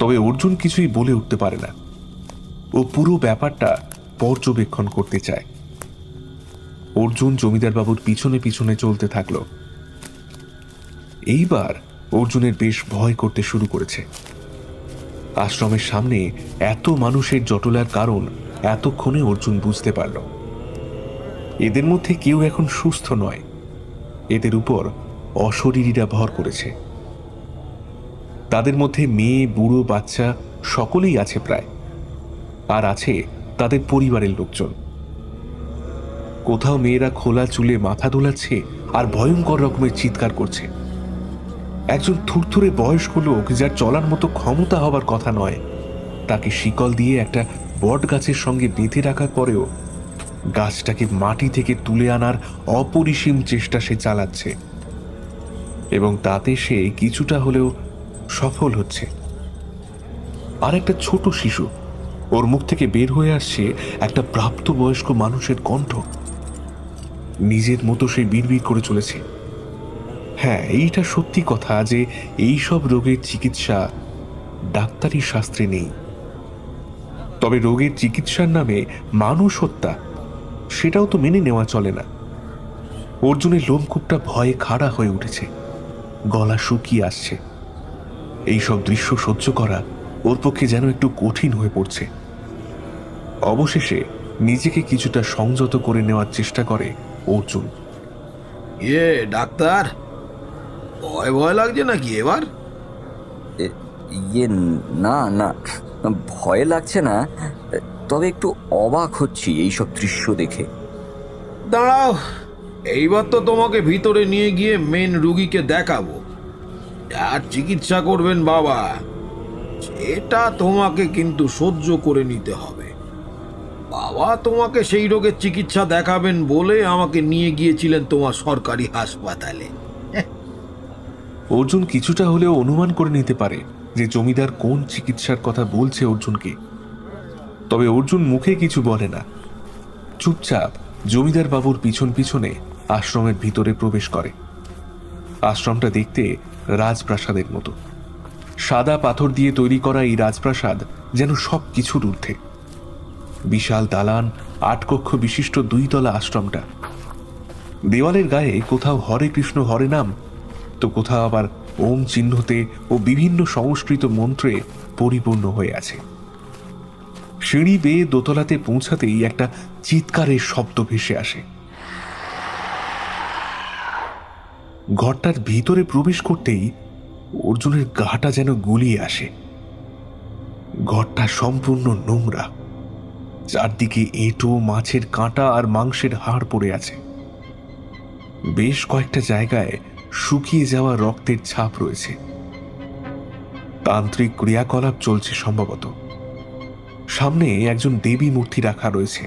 তবে অর্জুন কিছুই বলে উঠতে পারে না। ও পুরো ব্যাপারটা পর্যবেক্ষণ করতে চায়। অর্জুন জমিদারবাবুর পিছনে পিছনে চলতে থাকলো। এইবার অর্জুনের বেশ ভয় করতে শুরু করেছে। আশ্রমের সামনে এত মানুষের জটলার কারণ এতক্ষণে অর্জুন বুঝতে পারল। এদের মধ্যে কেউ এখন সুস্থ নয়, এদের উপর অশরীরীরা ভর করেছে। তাদের মধ্যে মেয়ে, বুড়ো, বাচ্চা সকলেই আছে প্রায়, আর আছে তাদের পরিবারের লোকজন। কোথাও মেয়েরা খোলা চুলে মাথা দোলাচ্ছে আর ভয়ঙ্কর রকমের চিৎকার করছে। একজন থুরথুরে বয়স্ক লোক, যার চলার মতো ক্ষমতা হবার কথা নয়, তাকে শিকল দিয়ে একটা বট গাছের সঙ্গে বেঁধে রাখার পরেও গাছটাকে মাটি থেকে তুলে আনার অপরিসীম চেষ্টা সে চালাচ্ছে, এবং তাতে সে কিছুটা হলেও সফল হচ্ছে। আর একটা ছোট শিশু, ওর মুখ থেকে বের হয়ে আসছে একটা প্রাপ্তবয়স্ক মানুষের কণ্ঠ। নিজের মতো সে বিড়বিড় করে চলেছে। হ্যাঁ, এইটা সত্যি কথা যে এই সব রোগের চিকিৎসা ডাক্তারি শাস্ত্রে নেই। তবে রোগের চিকিৎসার নামে মানুষ হত্যা, সেটাও তো মেনে নেওয়া চলে না। অর্জুনের লোমকূপটা ভয়ে খাড়া হয়ে উঠেছে, গলা শুকিয়ে আসছে। এইসব দৃশ্য সহ্য করা ওর পক্ষে যেন একটু কঠিন হয়ে পড়ছে। অবশেষে নিজেকে কিছুটা সংযত করে নেওয়ার চেষ্টা করে অর্জুন। ডাক্তার, ভয় ভয় লাগছে নাকি এবার? ইয়ে, না না, ভয় লাগছে না, তবে একটু অবাক হচ্ছি এইসব দৃশ্য দেখে। দাঁড়াও, এইবার তো তোমাকে ভিতরে নিয়ে গিয়ে মেন রুগীকে দেখাবো। আর চিকিৎসা করবেন বাবা, এটা তোমাকে কিন্তু সহ্য করে নিতে হবে। বাবা তোমাকে সেই রোগের চিকিৎসা দেখাবেন বলে আমাকে নিয়ে গিয়েছিলেন তোমার সরকারি হাসপাতালে। অর্জুন কিছুটা হলেও অনুমান করে নিতে পারে যে জমিদার কোন চিকিৎসার কথা বলছে অর্জুনকে। তবে অর্জুন মুখে কিছু বলে না, চুপচাপ জমিদার বাবুর পিছন পিছনে আশ্রমের ভিতরে প্রবেশ করে। আশ্রমটা দেখতে রাজপ্রাসাদের মতো। সাদা পাথর দিয়ে তৈরি করা এই রাজপ্রাসাদ যেন সব কিছুর ঊর্ধ্বে। বিশাল দালান, 8 কক্ষ বিশিষ্ট 2 তলা আশ্রমটা। দেওয়ালের গায়ে কোথাও হরে কৃষ্ণ হরে নাম, তো কোথাও আবার ওম চিহ্নতে ও বিভিন্ন সংস্কৃত মন্ত্রে পরিপূর্ণ হয়ে আছে। সিঁড়ি বেয়ে দোতলাতে পৌঁছাতেই একটা চিৎকারের শব্দ ভেসে আসে। ঘরটার ভিতরে প্রবেশ করতেই অর্জুনের গাটা যেন গুলিয়ে আসে। ঘরটা সম্পূর্ণ নোংরা, চারদিকে এঁটো, মাছের কাঁটা আর মাংসের হাড় পড়ে আছে। বেশ কয়েকটা জায়গায় শুকিয়ে যাওয়া রক্তের ছাপ রয়েছে। তান্ত্রিক ক্রিয়াকলাপ চলছে সম্ভবত। সামনে একজন দেবী মূর্তি রাখা রয়েছে।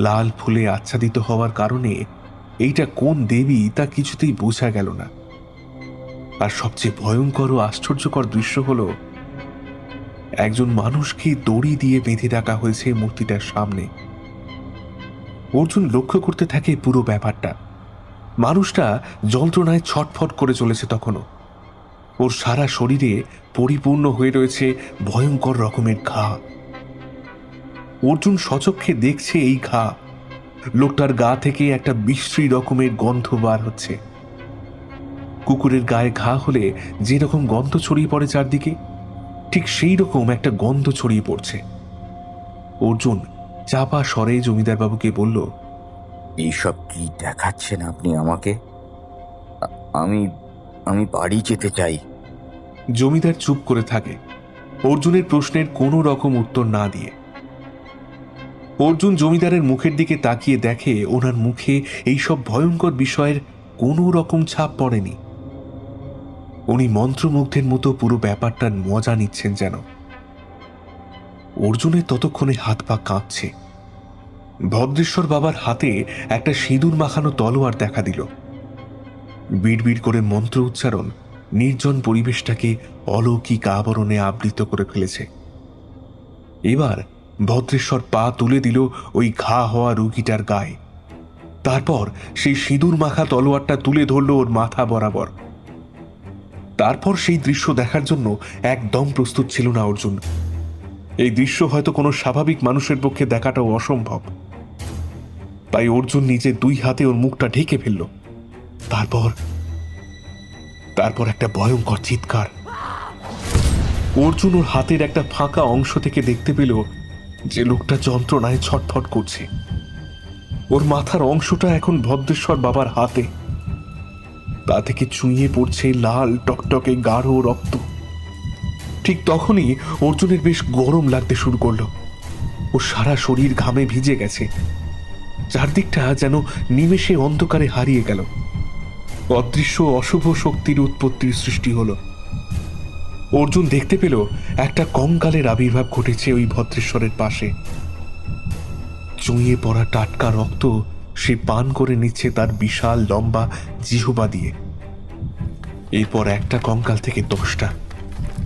লাল ফুলে আচ্ছাদিত হওয়ার কারণে এইটা কোন দেবী তা কিছুতেই বোঝা গেল না। আর সবচেয়ে ভয়ঙ্কর ও আশ্চর্যকর দৃশ্য হলো, একজন মানুষকে দড়ি দিয়ে বেঁধে রাখা হয়েছে মূর্তিটার সামনে। অর্জুন লক্ষ্য করতে থাকে পুরো ব্যাপারটা। মানুষটা যন্ত্রণায় ছটফট করে চলেছে তখনও। ওর সারা শরীরে পরিপূর্ণ হয়ে রয়েছে ভয়ঙ্কর রকমের ঘা। অর্জুন সচক্ষে দেখছে এই ঘা। লোকটার গা থেকে একটা বিশ্রী রকমের গন্ধ বার হচ্ছে। কুকুরের গায়ে ঘা হলে যে রকম গন্ধ ছড়িয়ে পড়ে চারদিকে, ঠিক সেই রকম একটা গন্ধ ছড়িয়ে পড়ছে। অর্জুন চাপা স্বরে জমিদার বাবুকে বলল, এইসব কি দেখাচ্ছেন আপনি আমাকে? আমি আমি বাড়ি যেতে চাই। জমিদার চুপ করে থাকে, অর্জুনের প্রশ্নের কোনো রকম উত্তর না দিয়ে। অর্জুন জমিদারের মুখের দিকে তাকিয়ে দেখে ওনার মুখে এইসব ভয়ঙ্কর বিষয়ের কোনো রকম ছাপ পড়েনি। উনি মন্ত্রমুগ্ধের মতো পুরো ব্যাপারটার মজা নিচ্ছেন যেন। অর্জুনের ততক্ষণে হাত পা কাঁপছে। ভদ্রেশ্বর বাবার হাতে একটা সিঁদুর মাখানো তলোয়ার দেখা দিল। বিড়বিড় করে মন্ত্র উচ্চারণ নির্জন পরিবেশটাকে অলৌকিক আবরণে আবৃত করে ফেলেছে। এবার ভদ্রেশ্বর পা তুলে দিল ওই ঘা হওয়া রুগীটার গায়ে। তারপর সেই সিঁদুর মাখা তলোয়ারটা তুলে ধরল ওর মাথা বরাবর। তারপর সেই দৃশ্য দেখার জন্য একদম প্রস্তুত ছিল না অর্জুন। এই দৃশ্য হয়তো কোনো স্বাভাবিক মানুষের পক্ষে দেখাটাও অসম্ভব। তাই অর্জুন নিজে 2 হাতে ওর মুখটা ঢেকে ফেলল। তারপর একটা ভয়ঙ্কর চিৎকার। অর্জুন ওর হাতের একটা ফাঁকা অংশ থেকে দেখতে পেল যে লোকটা যন্ত্রণায় ছটফট করছে। ওর মাথার অংশটা এখন ভদ্রেশ্বর বাবার হাতে। তা থেকে চুইয়ে পড়ছে লাল টকটকে গাঢ় রক্ত। ঠিক তখনই অর্জুনের বেশ গরম লাগতে শুরু করলো। ওর সারা শরীর ঘামে ভিজে গেছে। চারদিকটা যেন নিমেষে অন্ধকারে হারিয়ে গেল। অদৃশ্য অশুভ শক্তির উৎপত্তির সৃষ্টি হলো। অর্জুন দেখতে পেল একটা কঙ্কালের আবির্ভাব ঘটেছে ওই ভদ্রেশ্বরের পাশে। চুঁইয়ে পড়া টাটকা রক্ত সে পান করে নিচ্ছে তার বিশাল লম্বা জিহ্বা দিয়ে। এরপর একটা কঙ্কাল থেকে 10টা,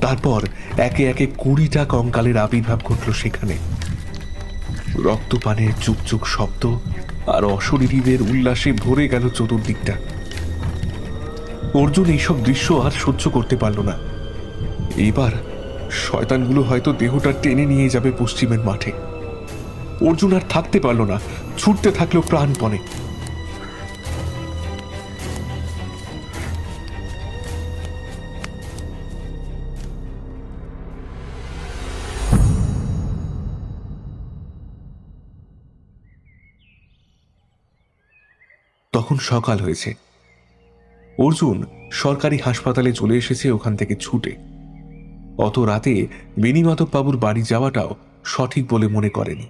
তারপর একে একে 20টা কঙ্কালের আবির্ভাব ঘটল সেখানে। রক্তপানের চুকচুক শব্দ আর অশরীরীদের উল্লাসে ভরে গেল চতুর্দিকটা। অর্জুন এইসব দৃশ্য আর সহ্য করতে পারল না। এবার শয়তানগুলো হয়তো দেহটা টেনে নিয়ে যাবে পশ্চিমের মাঠে। অর্জুন আর থাকতে পারল না, ছুটতে থাকলো প্রাণপণে। তখন সকাল হয়েছে। অর্জুন সরকারি হাসপাতালে চলে এসেছে ওখান থেকে ছুটে। অত রাতে বেণীমাধব বাবুর বাড়ি যাওয়াটাও সঠিক বলে মনে করেনি।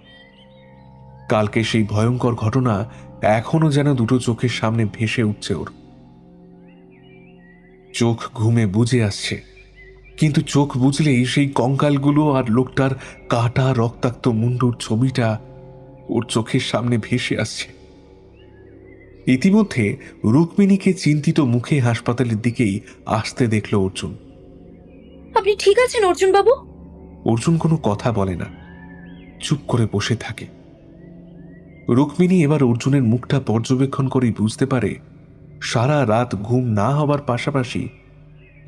কালকে সেই ভয়ঙ্কর ঘটনা এখনো যেন দুটো চোখের সামনে ভেসে উঠছে ওর। চোখ ঘুমে বুজে আসছে, কিন্তু চোখ বুঝলেই সেই কঙ্কালগুলো আর লোকটার কাটা রক্তাক্ত মুন্ডুর ছবিটা ওর চোখের সামনে ভেসে আসছে। ইতিমধ্যে রুক্মিণীকে চিন্তিত মুখে হাসপাতালের দিকেই আসতে দেখল অর্জুন। আপনি ঠিক আছেন অর্জুন বাবু? অর্জুন কোনো কথা বলে না, চুপ করে বসে থাকে। রুক্মিণী এবার অর্জুনের মুখটা পর্যবেক্ষণ করেই বুঝতে পারে সারা রাত ঘুম না হবার পাশাপাশি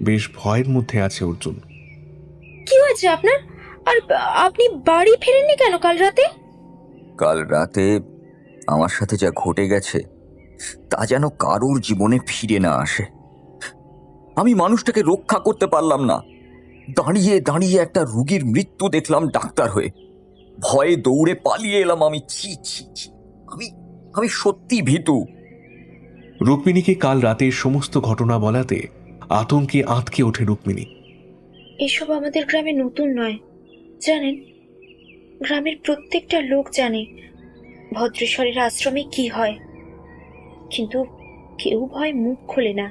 বেশ ভয়ের মধ্যে আছে অর্জুন। কি হয়েছে আপনার? আর আপনি বাড়ি ফেরেননি কেন কাল রাতে? কাল রাতে আমার সাথে যা ঘটে গেছে তা যেন কারোর জীবনে ফিরে না আসে। আমি মানুষটাকে রক্ষা করতে পারলাম না। দাঁড়িয়ে দাঁড়িয়ে একটা রুগীর মৃত্যু দেখলাম ডাক্তার হয়ে। ভয়ে দৌড়ে পালিয়ে এলাম আমি। ছি ছি ছি, আমি সত্যি ভীতু। রুক্মিণীকে কাল রাতের সমস্ত ঘটনা বলাতে আতঙ্কে আঁতকে ওঠে রুক্মিণী। এসব আমাদের গ্রামে নতুন নয়, জানেন। গ্রামের প্রত্যেকটা লোক জানে ভদ্রেশ্বরের আশ্রমে কি হয়, কিন্তু কেউ ভয় মুখ খোলে না।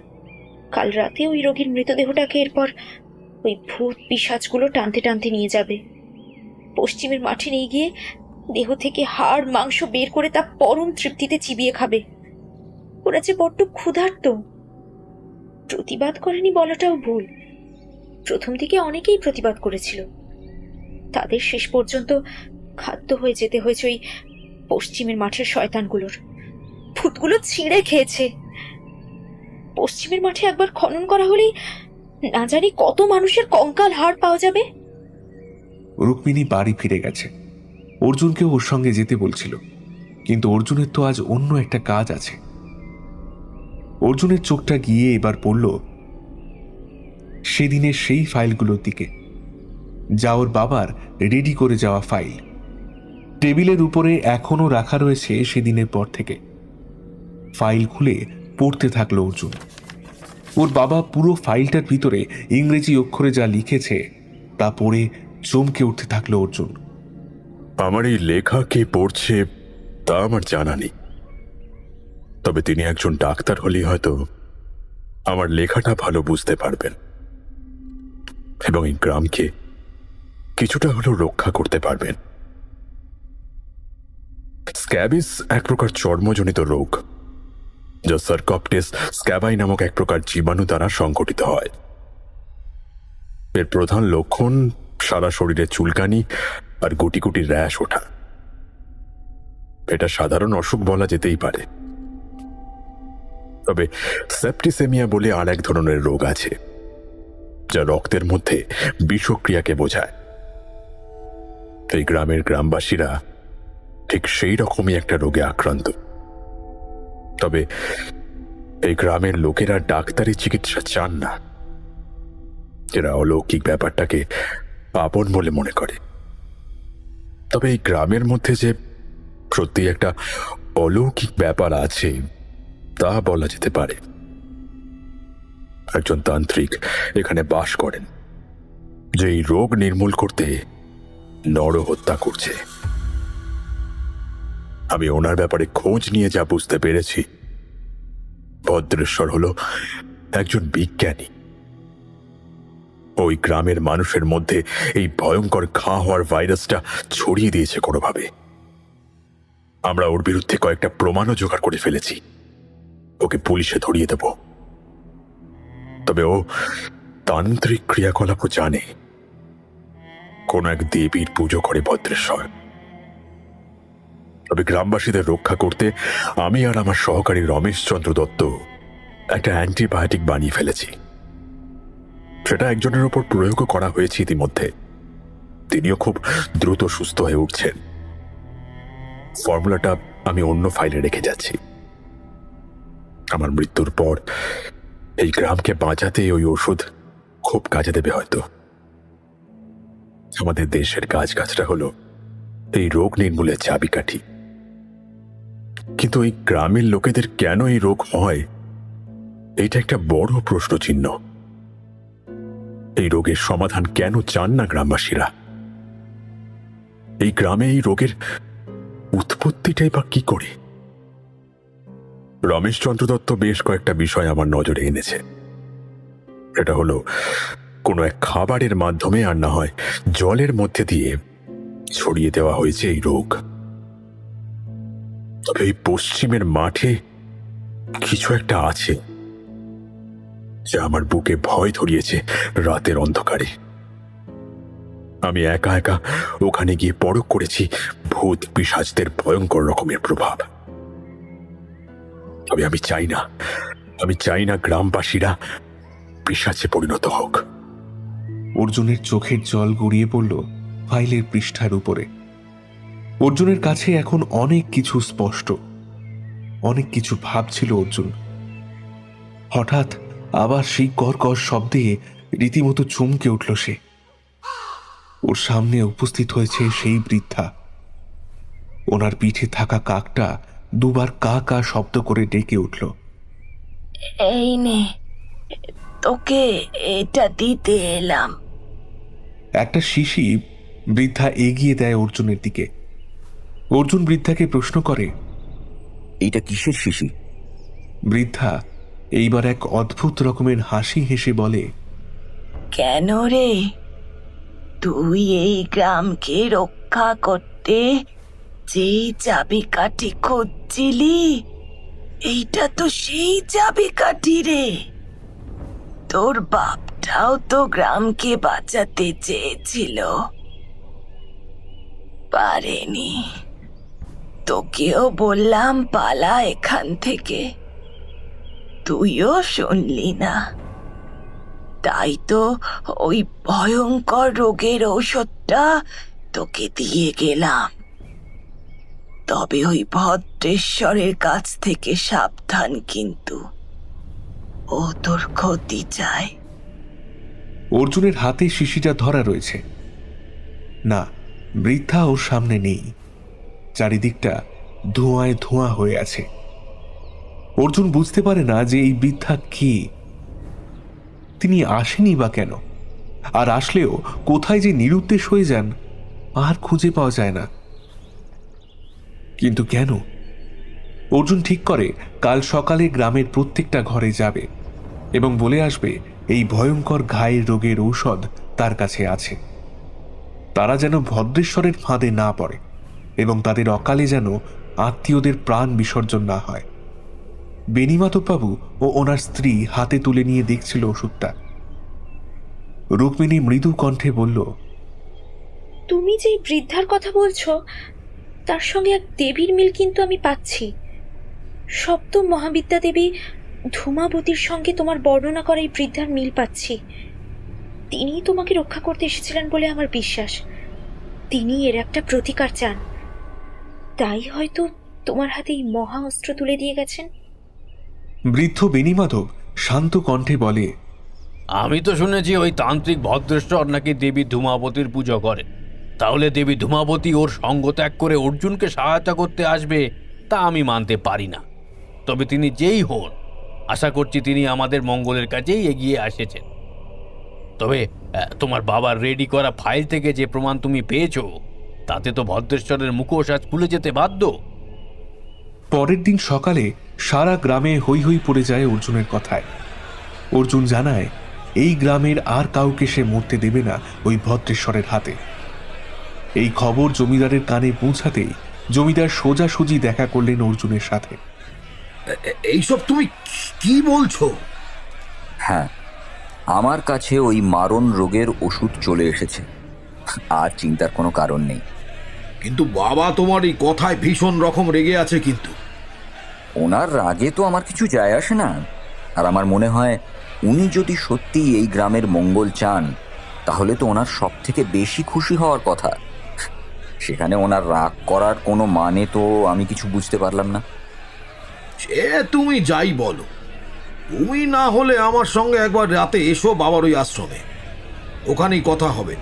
কাল রাতে ওই রোগীর মৃতদেহটাকে এরপর ওই ভূত পিশাচগুলো টানতে টানতে নিয়ে যাবে। পশ্চিমের মাঠে নিয়ে গিয়ে দেহ থেকে হাড় মাংস বের করে তা পরম তৃপ্তিতে চিবিয়ে খাবে। ওরা যে বড্ড ক্ষুধার্ত। প্রতিবাদ করেনি বলাটাও ভুল। প্রথম দিকে অনেকেই প্রতিবাদ করেছিল, তাদের শেষ পর্যন্ত খাদ্য হয়ে যেতে হয়েছে ওই পশ্চিমের মাঠের শয়তানগুলোর। ভূতগুলো ছিঁড়ে খেয়েছে। পশ্চিমের মাঠে একবার খনন করা হলেই না জানি কত মানুষের কঙ্কাল হাড় পাওয়া যাবে। রুক্মিণী বাড়ি ফিরে গেছে। অর্জুনকেও ওর সঙ্গে যেতে বলছিল, কিন্তু অর্জুনের তো আজ অন্য একটা কাজ আছে। অর্জুনের চোখটা গিয়ে এবার পড়ল সেদিনের সেই ফাইলগুলোর দিকে, যা ওর বাবার রেডি করে যাওয়া ফাইল। টেবিলের উপরে এখনো রাখা রয়েছে সেদিনের পর থেকে। ফাইল খুলে পড়তে থাকলো অর্জুন। ওর বাবা পুরো ফাইলটার ভিতরে ইংরেজি অক্ষরে যা লিখেছে তা পড়ে চমকে উঠতে থাকলো অর্জুন। আমার এই লেখা কে পড়ছে তা আমার জানা নেই, তবে তিনি একজন ডাক্তার হলেই হয়তো আমার লেখাটা ভালো বুঝতে পারবেন এবং এই গ্রামকে কিছুটা হলেও রক্ষা করতে পারবেন। স্ক্যাবিস এক প্রকার চর্মজনিত রোগ, যা সার্কপ্টেস স্ক্যাবাই নামক এক প্রকার জীবাণু দ্বারা সংঘটিত হয়। এর প্রধান লক্ষণ সারা শরীরে চুলকানি আর গুটি গুটি র্যাশ ওঠা। এটা সাধারণ অসুখ বলা যেতেই পারে, তবে সেপ্টিসেমিয়া বলে আর এক ধরনের রোগ আছে, যা রক্তের মধ্যে বিষক্রিয়াকে বোঝায়। এই গ্রামের গ্রামবাসীরা ঠিক সেই রকমই একটা রোগে আক্রান্ত। তবে এই গ্রামের লোকেরা ডাক্তারি চিকিৎসা চান না, এরা অলৌকিক ব্যাপারটাকে আপন বলে মনে করে। তবে এই গ্রামের মধ্যে যে সত্যি একটা অলৌকিক ব্যাপার আছে তা বলা যেতে পারে। একজন তান্ত্রিক এখানে বাস করেন, যে এই রোগ নির্মূল করতে নরহত্যা করছে। আমি ওনার ব্যাপারে খোঁজ নিয়ে যা বুঝতে পেরেছি, ভদ্রেশ্বর হলো একজন বিজ্ঞানী। ওই গ্রামের মানুষের মধ্যে এই ভয়ঙ্কর ঘা হওয়ার ভাইরাসটা ছড়িয়ে দিয়েছে কোনোভাবে। আমরা ওর বিরুদ্ধে কয়েকটা প্রমাণও জোগাড় করে ফেলেছি, ওকে পুলিশে ধরিয়ে দেব। তবে ও তান্ত্রিক ক্রিয়াকলাপও জানে। কোন এক দেবীর পুজো করে ভদ্রেশ্বর। তবে গ্রামবাসীদের রক্ষা করতে আমি আর আমার সহকারী রমেশচন্দ্র দত্ত একটা অ্যান্টিবায়োটিক বানিয়ে ফেলেছি। সেটা একজনের ওপর প্রয়োগও করা হয়েছে ইতিমধ্যে। তিনিও খুব দ্রুত সুস্থ হয়ে উঠছেন। ফর্মুলাটা আমি অন্য ফাইলে রেখে যাচ্ছি। আমার মৃত্যুর পর এই গ্রামকে বাঁচাতে ওই ওষুধ খুব কাজে দেবে হয়তো। আমাদের দেশের গাছগাছরা হলো এই রোগ নির্মূলের চাবিকাঠি। কিন্তু এই গ্রামের লোকেদের কেন এই রোগ হয়, এটা একটা বড় প্রশ্ন চিহ্ন। এই রোগের সমাধান কেন চান না গ্রামবাসীরা? এই গ্রামে এই রোগের উৎপত্তিটাই বা কি করে? রমেশচন্দ্র দত্ত বেশ কয়েকটা বিষয় আমার নজরে এনেছে। এটা হলো কোনো এক খাবারের মাধ্যমে, আর না হয় জলের মধ্যে দিয়ে ছড়িয়ে দেওয়া হয়েছে এই রোগ। তবে এই পশ্চিমের মাঠে কিছু একটা আছে যা আমার বুকে ভয় ধরিয়েছে রাতের অন্ধকারে। আমি একা একা ওখানে গিয়ে পরখ করেছি ভূত পিশাচদের ভয়ঙ্কর রকমের প্রভাব। তবে আমি চাই না গ্রামবাসীরা পিশাচে পরিণত হোক। অর্জুনের চোখের জল গড়িয়ে পড়ল ফাইলের পৃষ্ঠার উপরে। অর্জুনের কাছে এখন অনেক কিছু স্পষ্ট, অনেক কিছু ভাবছিল অর্জুন। হঠাৎ আবার সেই কর্কশ শব্দে রীতিমতো চমকে উঠল সে। ওর সামনে উপস্থিত হয়েছে সেই বৃদ্ধা। ওনার পিঠে থাকা কাকটা দুবার কা কা শব্দ করে ডেকে উঠল। এই নে, তোকে এটা দিতে এলাম। একটা শিশি বৃদ্ধা এগিয়ে দেয় অর্জুনের দিকে। অর্জুন বৃদ্ধাকে প্রশ্ন করে, এইটা কিসের শিশি? বৃদ্ধা এইবার এক অদ্ভুত রকমের হাসি হেসে বলে, কেন রে, তুই এই গ্রামকে রক্ষা করতে যেই চাবিকাঠি খুঁজছিলি, এইটা তো সেই চাবিকাঠি রে। তোর বাপটাও তো গ্রামকে বাঁচাতে চেয়েছিল, পারেনি। তোকেও বললাম পালা এখান থেকে, তুইও শুনলি না। তাই তো ওই ভয়ঙ্কর রোগের ঔষধটা তোকে দিয়ে গেলাম। তবে ওই ভদ্রেশ্বরের কাছ থেকে সাবধান, কিন্তু ও তোর ক্ষতি চায়। অর্জুনের হাতে শিশিটা ধরা রয়েছে। না, বৃদ্ধা ওর সামনে নেই। চারিদিকটা ধোঁয়ায় ধোঁয়া হয়ে আছে। অর্জুন বুঝতে পারে না যে এই বৃদ্ধা কে, তিনি আসেনি বা কেন, আর আসলেও কোথায় যে নিরুদ্দেশ হয়ে যান আর খুঁজে পাওয়া যায় না। কিন্তু কেন? অর্জুন ঠিক করে কাল সকালে গ্রামের প্রত্যেকটা ঘরে যাবে এবং বলে আসবে এই ভয়ঙ্কর ঘায়ের রোগের ঔষধ তার কাছে আছে। তারা যেন ভদ্রেশ্বরের ফাঁদে না পড়ে এবং তাদের অকালে যেন আত্মীয়দের প্রাণ বিসর্জন না হয়। বেণীমাধববাবু ও ওনার স্ত্রী হাতে তুলে নিয়ে দেখছিল ওষুধটা। রুক্মিণী মৃদু কণ্ঠে বলল, তুমি যে বৃদ্ধার কথা বলছো তার সঙ্গে এক দেবীর মিল কিন্তু আমি পাচ্ছি। সপ্তম মহাবিদ্যা দেবী ধূমাবতীর সঙ্গে তোমার বর্ণনা করা এই বৃদ্ধার মিল পাচ্ছি। তিনিই তোমাকে রক্ষা করতে এসেছিলেন বলে আমার বিশ্বাস। তিনি এর একটা প্রতিকার চান, তাই হয়তো তোমার হাতে এই মহা অস্ত্র তুলে দিয়ে গেছেন। বৃদ্ধ বেণীমাধব শান্ত কণ্ঠে বলে, আমি তো শুনেছি ওই তান্ত্রিক ভদ্রেশ্বর নাকি দেবী ধূমাবতীর পুজো করে। তাহলে দেবী ধূমাবতী ওর সঙ্গ ত্যাগ করে অর্জুনকে সহায়তা করতে আসবে তা আমি মানতে পারি না। তবে তিনি যেই হন, আশা করছি তিনি আমাদের মঙ্গলের কাছেই এগিয়ে এসেছেন। তবে তোমার বাবার রেডি করা ফাইল থেকে যে প্রমাণ তুমি পেয়েছো তাতে তো ভদ্রেশ্বরের মুখোশ আজ খুলে যেতে বাধ্য। পরের দিন সকালে সারা গ্রামে হৈ হৈ পড়ে যায় অর্জুনের কথায়। অর্জুন জানায় এই গ্রামের আর কাউকে সে মরতে দেবে না ওই ভদ্রেশ্বরের হাতে। এই খবর জমিদারের কানে পৌঁছাতেই জমিদার সোজাসুজি দেখা করলেন অর্জুনের সাথে। এইসব তুমি কি বলছো? হ্যাঁ, আমার কাছে ওই মারণ রোগের ওষুধ চলে এসেছে, আর চিন্তার কোনো কারণ নেই। কিন্তু বাবা তোমার এই কথায় ভীষণ রকম রেগে আছে। কিন্তু ওনার রাগে তো আমার কিছু যায় আসে না। আর আমার মনে হয় উনি যদি সত্যি এই গ্রামের মঙ্গল চান তাহলে তো ওনার সব থেকে বেশি খুশি হওয়ার কথা। সেখানে ওনার রাগ করার কোনো মানে তো আমি কিছু বুঝতে পারলাম না। সে তুমি যাই বলো, তুমি না হলে আমার সঙ্গে একবার রাতে এসো বাবার ওই আশ্রমে, ওখানেই কথা হবে।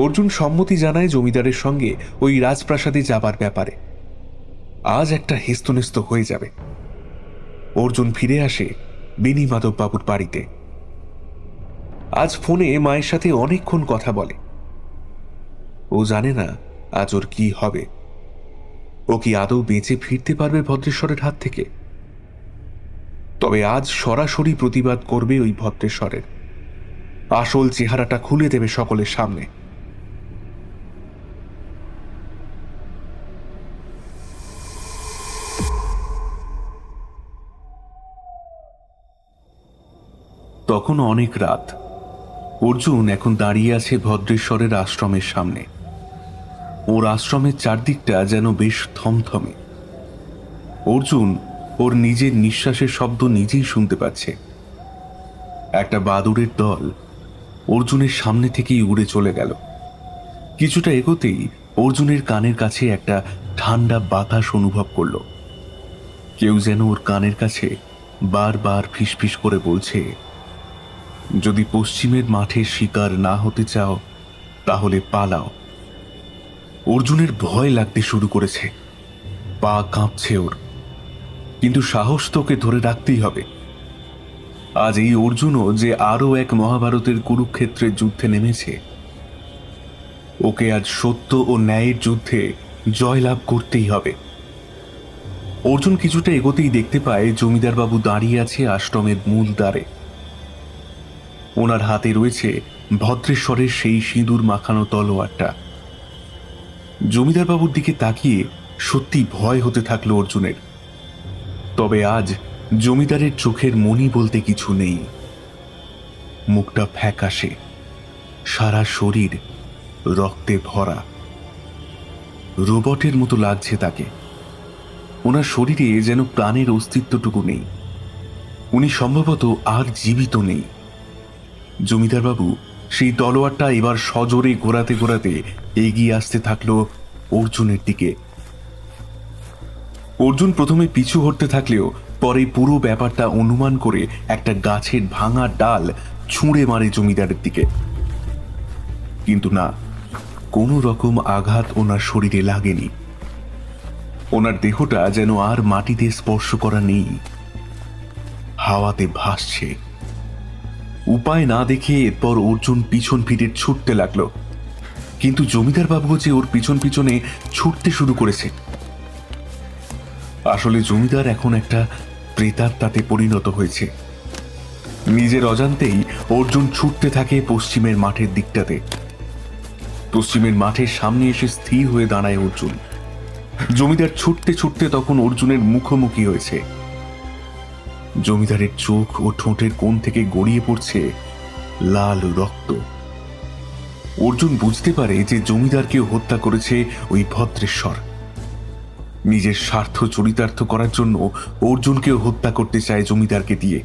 অর্জুন সম্মতি জানায় জমিদারের সঙ্গে ওই রাজপ্রাসাদে যাবার ব্যাপারে। আজ একটা হেস্তনেস্ত হয়ে যাবে। অর্জুন ফিরে আসে বেণীমাধব বাবুর বাড়িতে। আজ ফোনে মায়ের সাথে অনেকক্ষণ কথা বলে। ও জানে না আজ ওর কি হবে। ও কি আদৌ বেঁচে ফিরতে পারবে ভদ্রেশ্বরের হাত থেকে? তবে আজ সরাসরি প্রতিবাদ করবে ওই ভদ্রেশ্বরের। আসল চেহারাটা খুলে দেবে সকলের সামনে। তখন অনেক রাত। অর্জুন এখন দাঁড়িয়ে আছে ভদ্রেশ্বরের আশ্রমের সামনে। ওর আশ্রমের চারদিকটা যেন বেশ থমথমে। অর্জুন ওর নিজের নিঃশ্বাসের শব্দ নিজেই শুনতে পাচ্ছে। একটা বাদুড়ের দল অর্জুনের সামনে থেকেই উড়ে চলে গেল। কিছুটা এগোতেই অর্জুনের কানের কাছে একটা ঠান্ডা বাতাস অনুভব করল। কেউ যেন ওর কানের কাছে বারবার ফিসফিস করে বলছে, যদি পশ্চিমের মাঠে শিকার না হতে চাও তাহলে পালাও। অর্জুনের ভয় লাগতে শুরু করেছে, পা কাঁপছে ওর। কিন্তু সাহস তোকে ধরে রাখতেই হবে। আজ এই অর্জুনও যে আরো এক মহাভারতের কুরুক্ষেত্রের যুদ্ধে নেমেছে। ওকে আজ সত্য ও ন্যায়ের যুদ্ধে জয়লাভ করতেই হবে। অর্জুন কিছুটা এগোতেই দেখতে পায় জমিদার বাবু দাঁড়িয়ে আছে আশ্রমের মূল দ্বারে। ওনার হাতে রয়েছে ভদ্রেশ্বরের সেই সিঁদুর মাখানো তলোয়ারটা। জমিদার বাবুর দিকে তাকিয়ে সত্যি ভয় হতে থাকলো অর্জুনের। তবে আজ জমিদারের চোখের মনি বলতে কিছু নেই। মুখটা ফ্যাকাশে, সারা শরীর রক্তে ভরা। রোবটের মতো লাগছে তাকে। ওনার শরীরে যেন প্রাণের অস্তিত্বটুকু নেই। উনি সম্ভবত আর জীবিত নেই। জমিদার বাবু সেই তলোয়ারটা এবার সজোরে ঘোরাতে ঘোরাতে এগিয়ে আসতে থাকলো অর্জুনের দিকে। অর্জুন প্রথমে পিছু হটতে থাকলেও পরে পুরো ব্যাপারটা অনুমান করে একটা গাছের ভাঙা ডাল ছুঁড়ে মারে জমিদারের দিকে। কিন্তু না, কোনো রকম আঘাত ওনার শরীরে লাগেনি। ওনার দেহটা যেন আর মাটিতে স্পর্শ করা নেই, হাওয়াতে ভাসছে। উপায় না দেখে এরপর অর্জুন পিছন ফিরে ছুটতে লাগলো। কিন্তু জমিদার বাবু যে ওর পিছন পিছনে ছুটতে শুরু করেছে। আসলে জমিদার এখন একটা প্রেতাত্মাতে পরিণত হয়েছে। নিজের অজান্তেই অর্জুন ছুটতে থাকে পশ্চিমের মাঠের দিকটাতে। পশ্চিমের মাঠের সামনে এসে স্থির হয়ে দাঁড়ায় অর্জুন। জমিদার ছুটতে ছুটতে তখন অর্জুনের মুখোমুখি হয়েছে। জমিদারের চোখ ও ঠোঁটের কোণ থেকে গড়িয়ে পড়ছে লাল রক্ত। অর্জুন বুঝতে পারে যে জমিদারকেও হত্যা করেছে ওই ভদ্রেশ্বর। নিজের স্বার্থ চরিতার্থ করার জন্য অর্জুনকেও হত্যা করতে চায় জমিদারকে দিয়ে।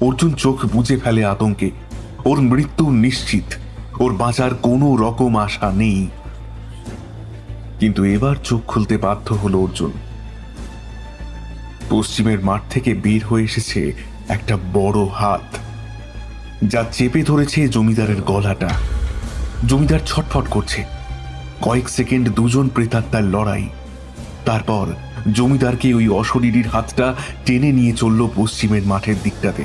অর্জুন চোখ বুজে ফেলে আতঙ্কে। ওর মৃত্যু নিশ্চিত, ওর বাঁচার কোনো রকম আশা নেই। কিন্তু এবার চোখ খুলতে বাধ্য হলো অর্জুন। পশ্চিমের মাঠ থেকে বের হয়ে এসেছে একটা বড় হাত, যা চেপে ধরেছে জমিদারের গলাটা। জমিদার ছটফট করছে। কয়েক সেকেন্ড দুজন প্রেতাত্মার লড়াই। তারপর জমিদারকে ওই অশরীরীর হাতটা টেনে নিয়ে চলল পশ্চিমের মাঠের দিকটাতে।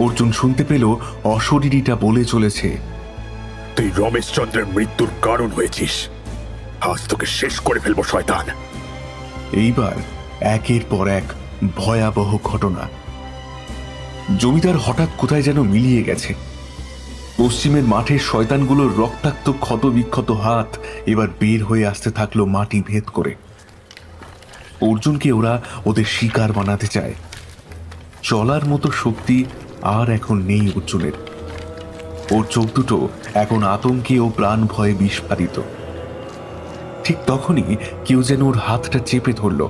অর্জুন শুনতে পেল অশরীরীটা বলে চলেছে, তুই রমেশচন্দ্রের মৃত্যুর কারণ হয়েছিস। আজ তোকে শেষ করে ফেলবো শয়তান। এইবার একের পর এক ভয়াবহ ঘটনা। জমিদার হঠাৎ কোথায় যেন মিলিয়ে গেছে। পশ্চিমের মাঠের শয়তানগুলোর রক্তাক্ত ক্ষত বিক্ষত হাত এবার বের হয়ে আসতে থাকলো মাটি ভেদ করে। অর্জুনকে ওরা ওদের শিকার বানাতে চায়। চলার মতো শক্তি আর এখন নেই অর্জুনের। ওর চোখ দুটো এখন আতঙ্কে ও প্রাণ ভয়ে বিস্ফারিত। ঠিক তখনই কেউ যেন ওর হাতটা চেপে ধরল।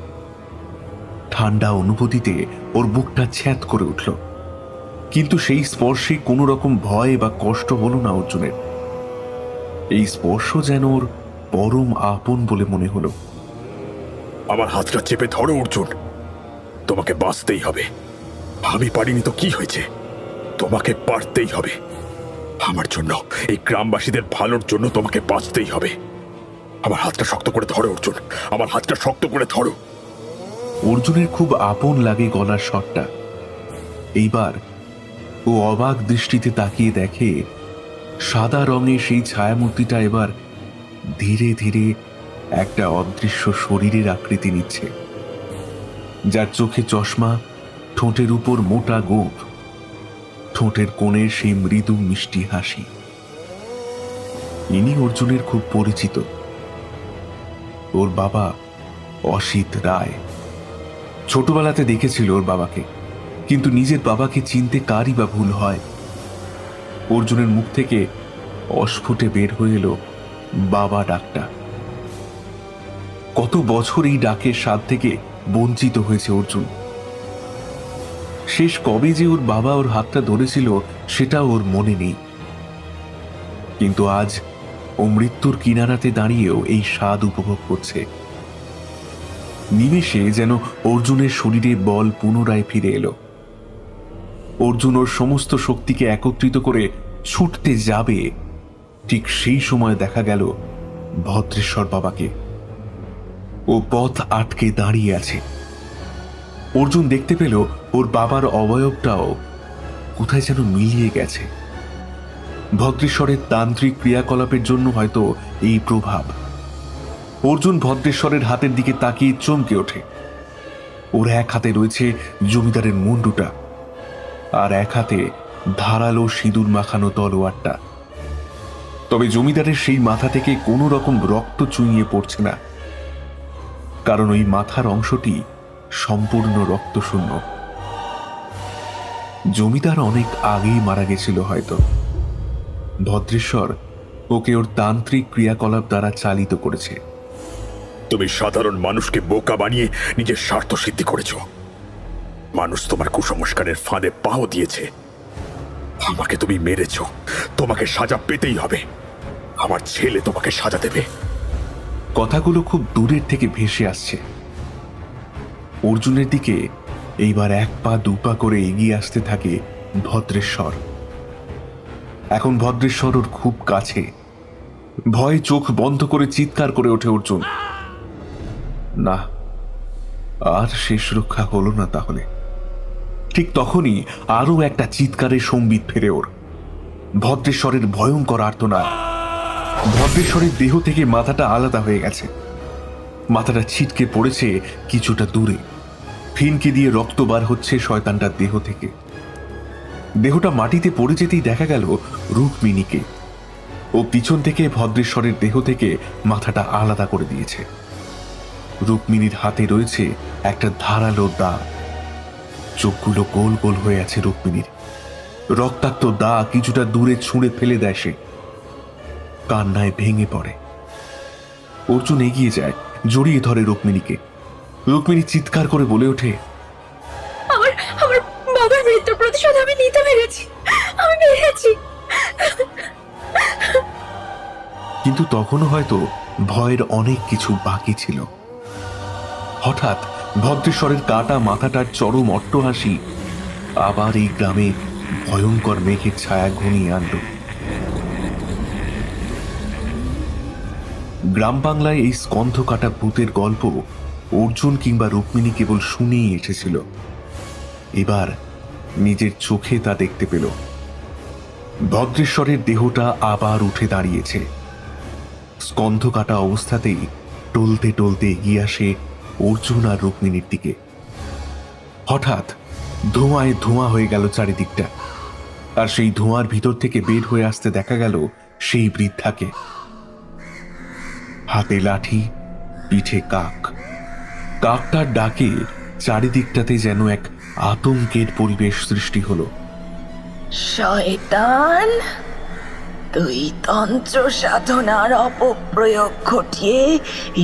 ঠান্ডা অনুভূতিতে ওর বুকটা ছ্যাঁত করে উঠল, কিন্তু সেই স্পর্শে কোনো রকম ভয় বা কষ্ট হলো না অর্জুনের। এই স্পর্শ যেন ওর পরম আপন বলে মনে হলো। আমার হাতটা চেপে ধরো অর্জুন, তোমাকে বাঁচতেই হবে। আমি পারিনি তো কি হয়েছে, তোমাকে পারতেই হবে। আমার জন্য, এই গ্রামবাসীদের ভালোর জন্য তোমাকে বাঁচতেই হবে। আমার হাতটা শক্ত করে ধরো অর্জুন, আমার হাতটা শক্ত করে ধরো। অর্জুনের খুব আপন লাগে গলার স্বরটা। এইবার ও অবাক দৃষ্টিতে তাকিয়ে দেখে সাদা রঙে সেই ছায়ামূর্তিটা এবার ধীরে ধীরে একটা অদৃশ্য শরীরের আকৃতি নিচ্ছে, যার চোখে চশমা, ঠোঁটের উপর মোটা গোঁফ, ঠোঁটের কোণে সেই মৃদু মিষ্টি হাসি। ইনি অর্জুনের খুব পরিচিত, ওর বাবা অসিত রায়। ছোটবেলাতে দেখেছিল ওর বাবাকে, কিন্তু নিজের বাবাকে চিনতে কারই বা ভুল হয়। অর্জুনের মুখ থেকে অস্ফুটে বের হয়ে এলো বাবা ডাকটা। কত বছর এই ডাকের স্বাদ থেকে বঞ্চিত হয়েছে অর্জুন। শেষ কবে যে ওর বাবা ওর হাতটা ধরেছিল সেটা ওর মনে নেই, কিন্তু আজ ও মৃত্যুর কিনারাতে দাঁড়িয়েও এই স্বাদ উপভোগ করছে। নিমেষে যেন অর্জুনের শরীরে বল পুনরায় ফিরে এলো। অর্জুন ওর সমস্ত শক্তিকে একত্রিত করে ছুটতে যাবে, ঠিক সেই সময় দেখা গেল ভদ্রেশ্বর বাবাকে। ও পথ আটকে দাঁড়িয়ে আছে। অর্জুন দেখতে পেল ওর বাবার অবয়বটাও কোথায় যেন মিলিয়ে গেছে। ভদ্রেশ্বরের তান্ত্রিক ক্রিয়াকলাপের জন্য হয়তো এই প্রভাব। অর্জুন ভদ্রেশ্বরের হাতের দিকে তাকিয়ে চমকে ওঠে। ওর এক হাতে রয়েছে জমিদারের মুন্ডুটা, আর এক হাতে ধারালো সিঁদুর মাখানো তলোয়ারটা। তবে জমিদারের সেই মাথা থেকে কোনো রকম রক্ত চুইয়ে পড়ছে না, কারণ ওই মাথার অংশটি সম্পূর্ণ রক্তশূন্য। জমিদার অনেক আগেই মারা গেছিল হয়তো। ভদ্রেশ্বর ওকে ওর তান্ত্রিক ক্রিয়াকলাপ দ্বারা চালিত করেছে। তুমি সাধারণ মানুষকে বোকা বানিয়ে নিজের স্বার্থ সিদ্ধি করেছ। মানুষ তোমার কুসংস্কারের ফাঁদে পাও দিয়েছে। আমাকে তুমি মেরেছ, তোমাকে সাজা পেতেই হবে। আমার ছেলে তোমাকে সাজা দেবে। কথাগুলো খুব দূরের থেকে ভেসে আসছে। অর্জুনের দিকে এইবার এক পা দুপা করে এগিয়ে আসতে থাকে ভদ্রেশ্বর। এখন ভদ্রেশ্বর ওর খুব কাছে। ভয়ে চোখ বন্ধ করে চিৎকার করে ওঠে অর্জুন। না, আর শেষ রক্ষা হলো না তাহলে। ঠিক তখনই আরো একটা চিৎকারের সম্বিত ফেরে ওর। ভদ্রেশ্বরের ভয়ঙ্কর আর্তনাদ। ভদ্রেশ্বরের দেহ থেকে মাথাটা আলাদা হয়ে গেছে। মাথাটা ছিটকে পড়েছে কিছুটা দূরে। ফিনকি দিয়ে রক্ত বার হচ্ছে শয়তানটার দেহ থেকে। দেহটা মাটিতে পড়ে যেতেই দেখা গেল রুক্মিণীকে। ও পিছন থেকে ভদ্রেশ্বরের দেহ থেকে মাথাটা আলাদা করে দিয়েছে। রুক্মিণীর হাতে রয়েছে একটা ধারালো দা। চোখগুলো গোল গোল হয়ে আছে রুক্মিণীর। রক্তাক্ত দা কিছুটা দূরে ছুঁড়ে ফেলে দেয় সে। কান্নায় ভেঙে পড়ে। অর্জুন এগিয়ে যায়, জড়িয়ে ধরে রুক্মিণীকে। রুক্মিণী চিৎকার করে বলে ওঠে, আমার আমার বাবার মৃত্যুর প্রতিশোধ আমি নিতে পেরেছি, আমি পেরেছি। কিন্তু তখনও হয়তো ভয়ের অনেক কিছু বাকি ছিল। হঠাৎ ভদ্রেশ্বরের কাটা মাথাটার চরম অট্টহাসি আবার এই গ্রামে ভয়ঙ্কর মেঘের ছায়া ঘনিয়ে আনল। গ্রাম বাংলায় এই স্কন্ধ কাটা ভূতের গল্প অর্জুন কিংবা রুক্মিণী কেবল শুনেই এসেছিল। এবার নিজের চোখে তা দেখতে পেল। ভদ্রেশ্বরের দেহটা আবার উঠে দাঁড়িয়েছে। স্কন্ধ কাটা অবস্থাতেই টলতে টলতে এগিয়ে আসে অর্জুন আর রুক্মিণীর দিকে। হঠাৎ ধোঁয়ায় ধোঁয়া হয়ে গেল চারিদিকটা, আর সেই ধোঁয়ার ভিতর থেকে বের হয়ে আসতে দেখা গেল সেই বৃদ্ধাকে। হাতে লাঠি, পিঠে কাক। কাকটার ডাকে চারিদিকটাতে যেন এক আতঙ্কের পরিবেশ সৃষ্টি হলো। শয়তান, তুই তন্ত্র সাধনার অপপ্রয়োগ ঘটিয়ে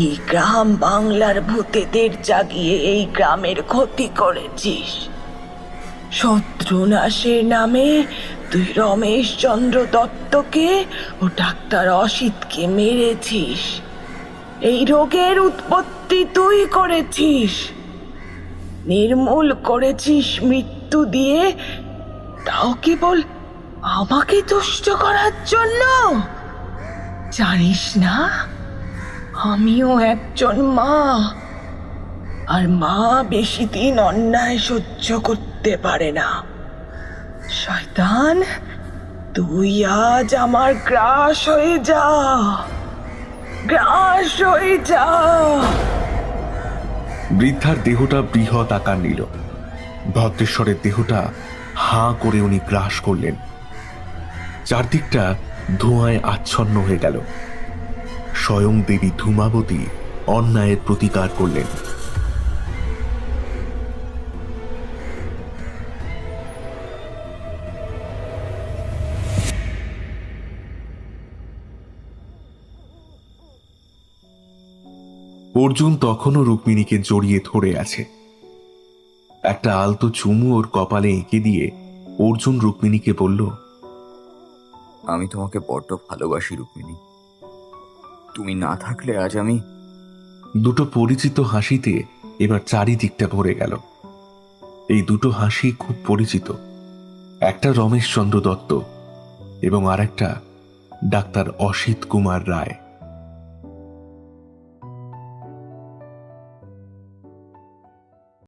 এই গ্রাম বাংলার ভূতেদের জাগিয়ে এই গ্রামের ক্ষতি করেছিস। শত্রু নাশের নামে তুই রমেশ চন্দ্র দত্তকে ও ডাক্তার অসিতকে মেরেছিস। এই রোগের উৎপত্তি তুই করেছিস, নির্মূল করেছিস মৃত্যু দিয়ে, তাও কেবল আমাকে তুষ্ট করার জন্য। জানিস না, আমিও একজন মা, আর মা বেশি দিন অন্যায় সহ্য করতে পারে না। শয়তান, তুই আজ আমার গ্রাস হয়ে যা, গ্রাস হয়ে যা। বৃদ্ধার দেহটা বৃহৎ আকার নিল। ভদ্রেশ্বরের দেহটা হাঁ করে উনি গ্রাস করলেন। চারদিকটা ধোঁয়ায় আচ্ছন্ন হয়ে গেল। স্বয়ং দেবী ধূমাবতী অন্যায়ের প্রতিকার করলেন। অর্জুন তখনও রুক্মিণীকে জড়িয়ে ধরে আছে। একটা আলতো চুমু ওর কপালে এঁকে দিয়ে অর্জুন রুক্মিণীকে বলল, আমি তোমাকে বড্ড ভালোবাসি রুক্মিণী। তুমি না থাকলে আজ আমি। দুটো পরিচিত হাসিতে এবার চারিদিকটা ভরে গেল। এই দুটো হাসি খুব পরিচিত। একটা রমেশচন্দ্র দত্ত এবং আর একটা ডাক্তার অসিত কুমার রায়।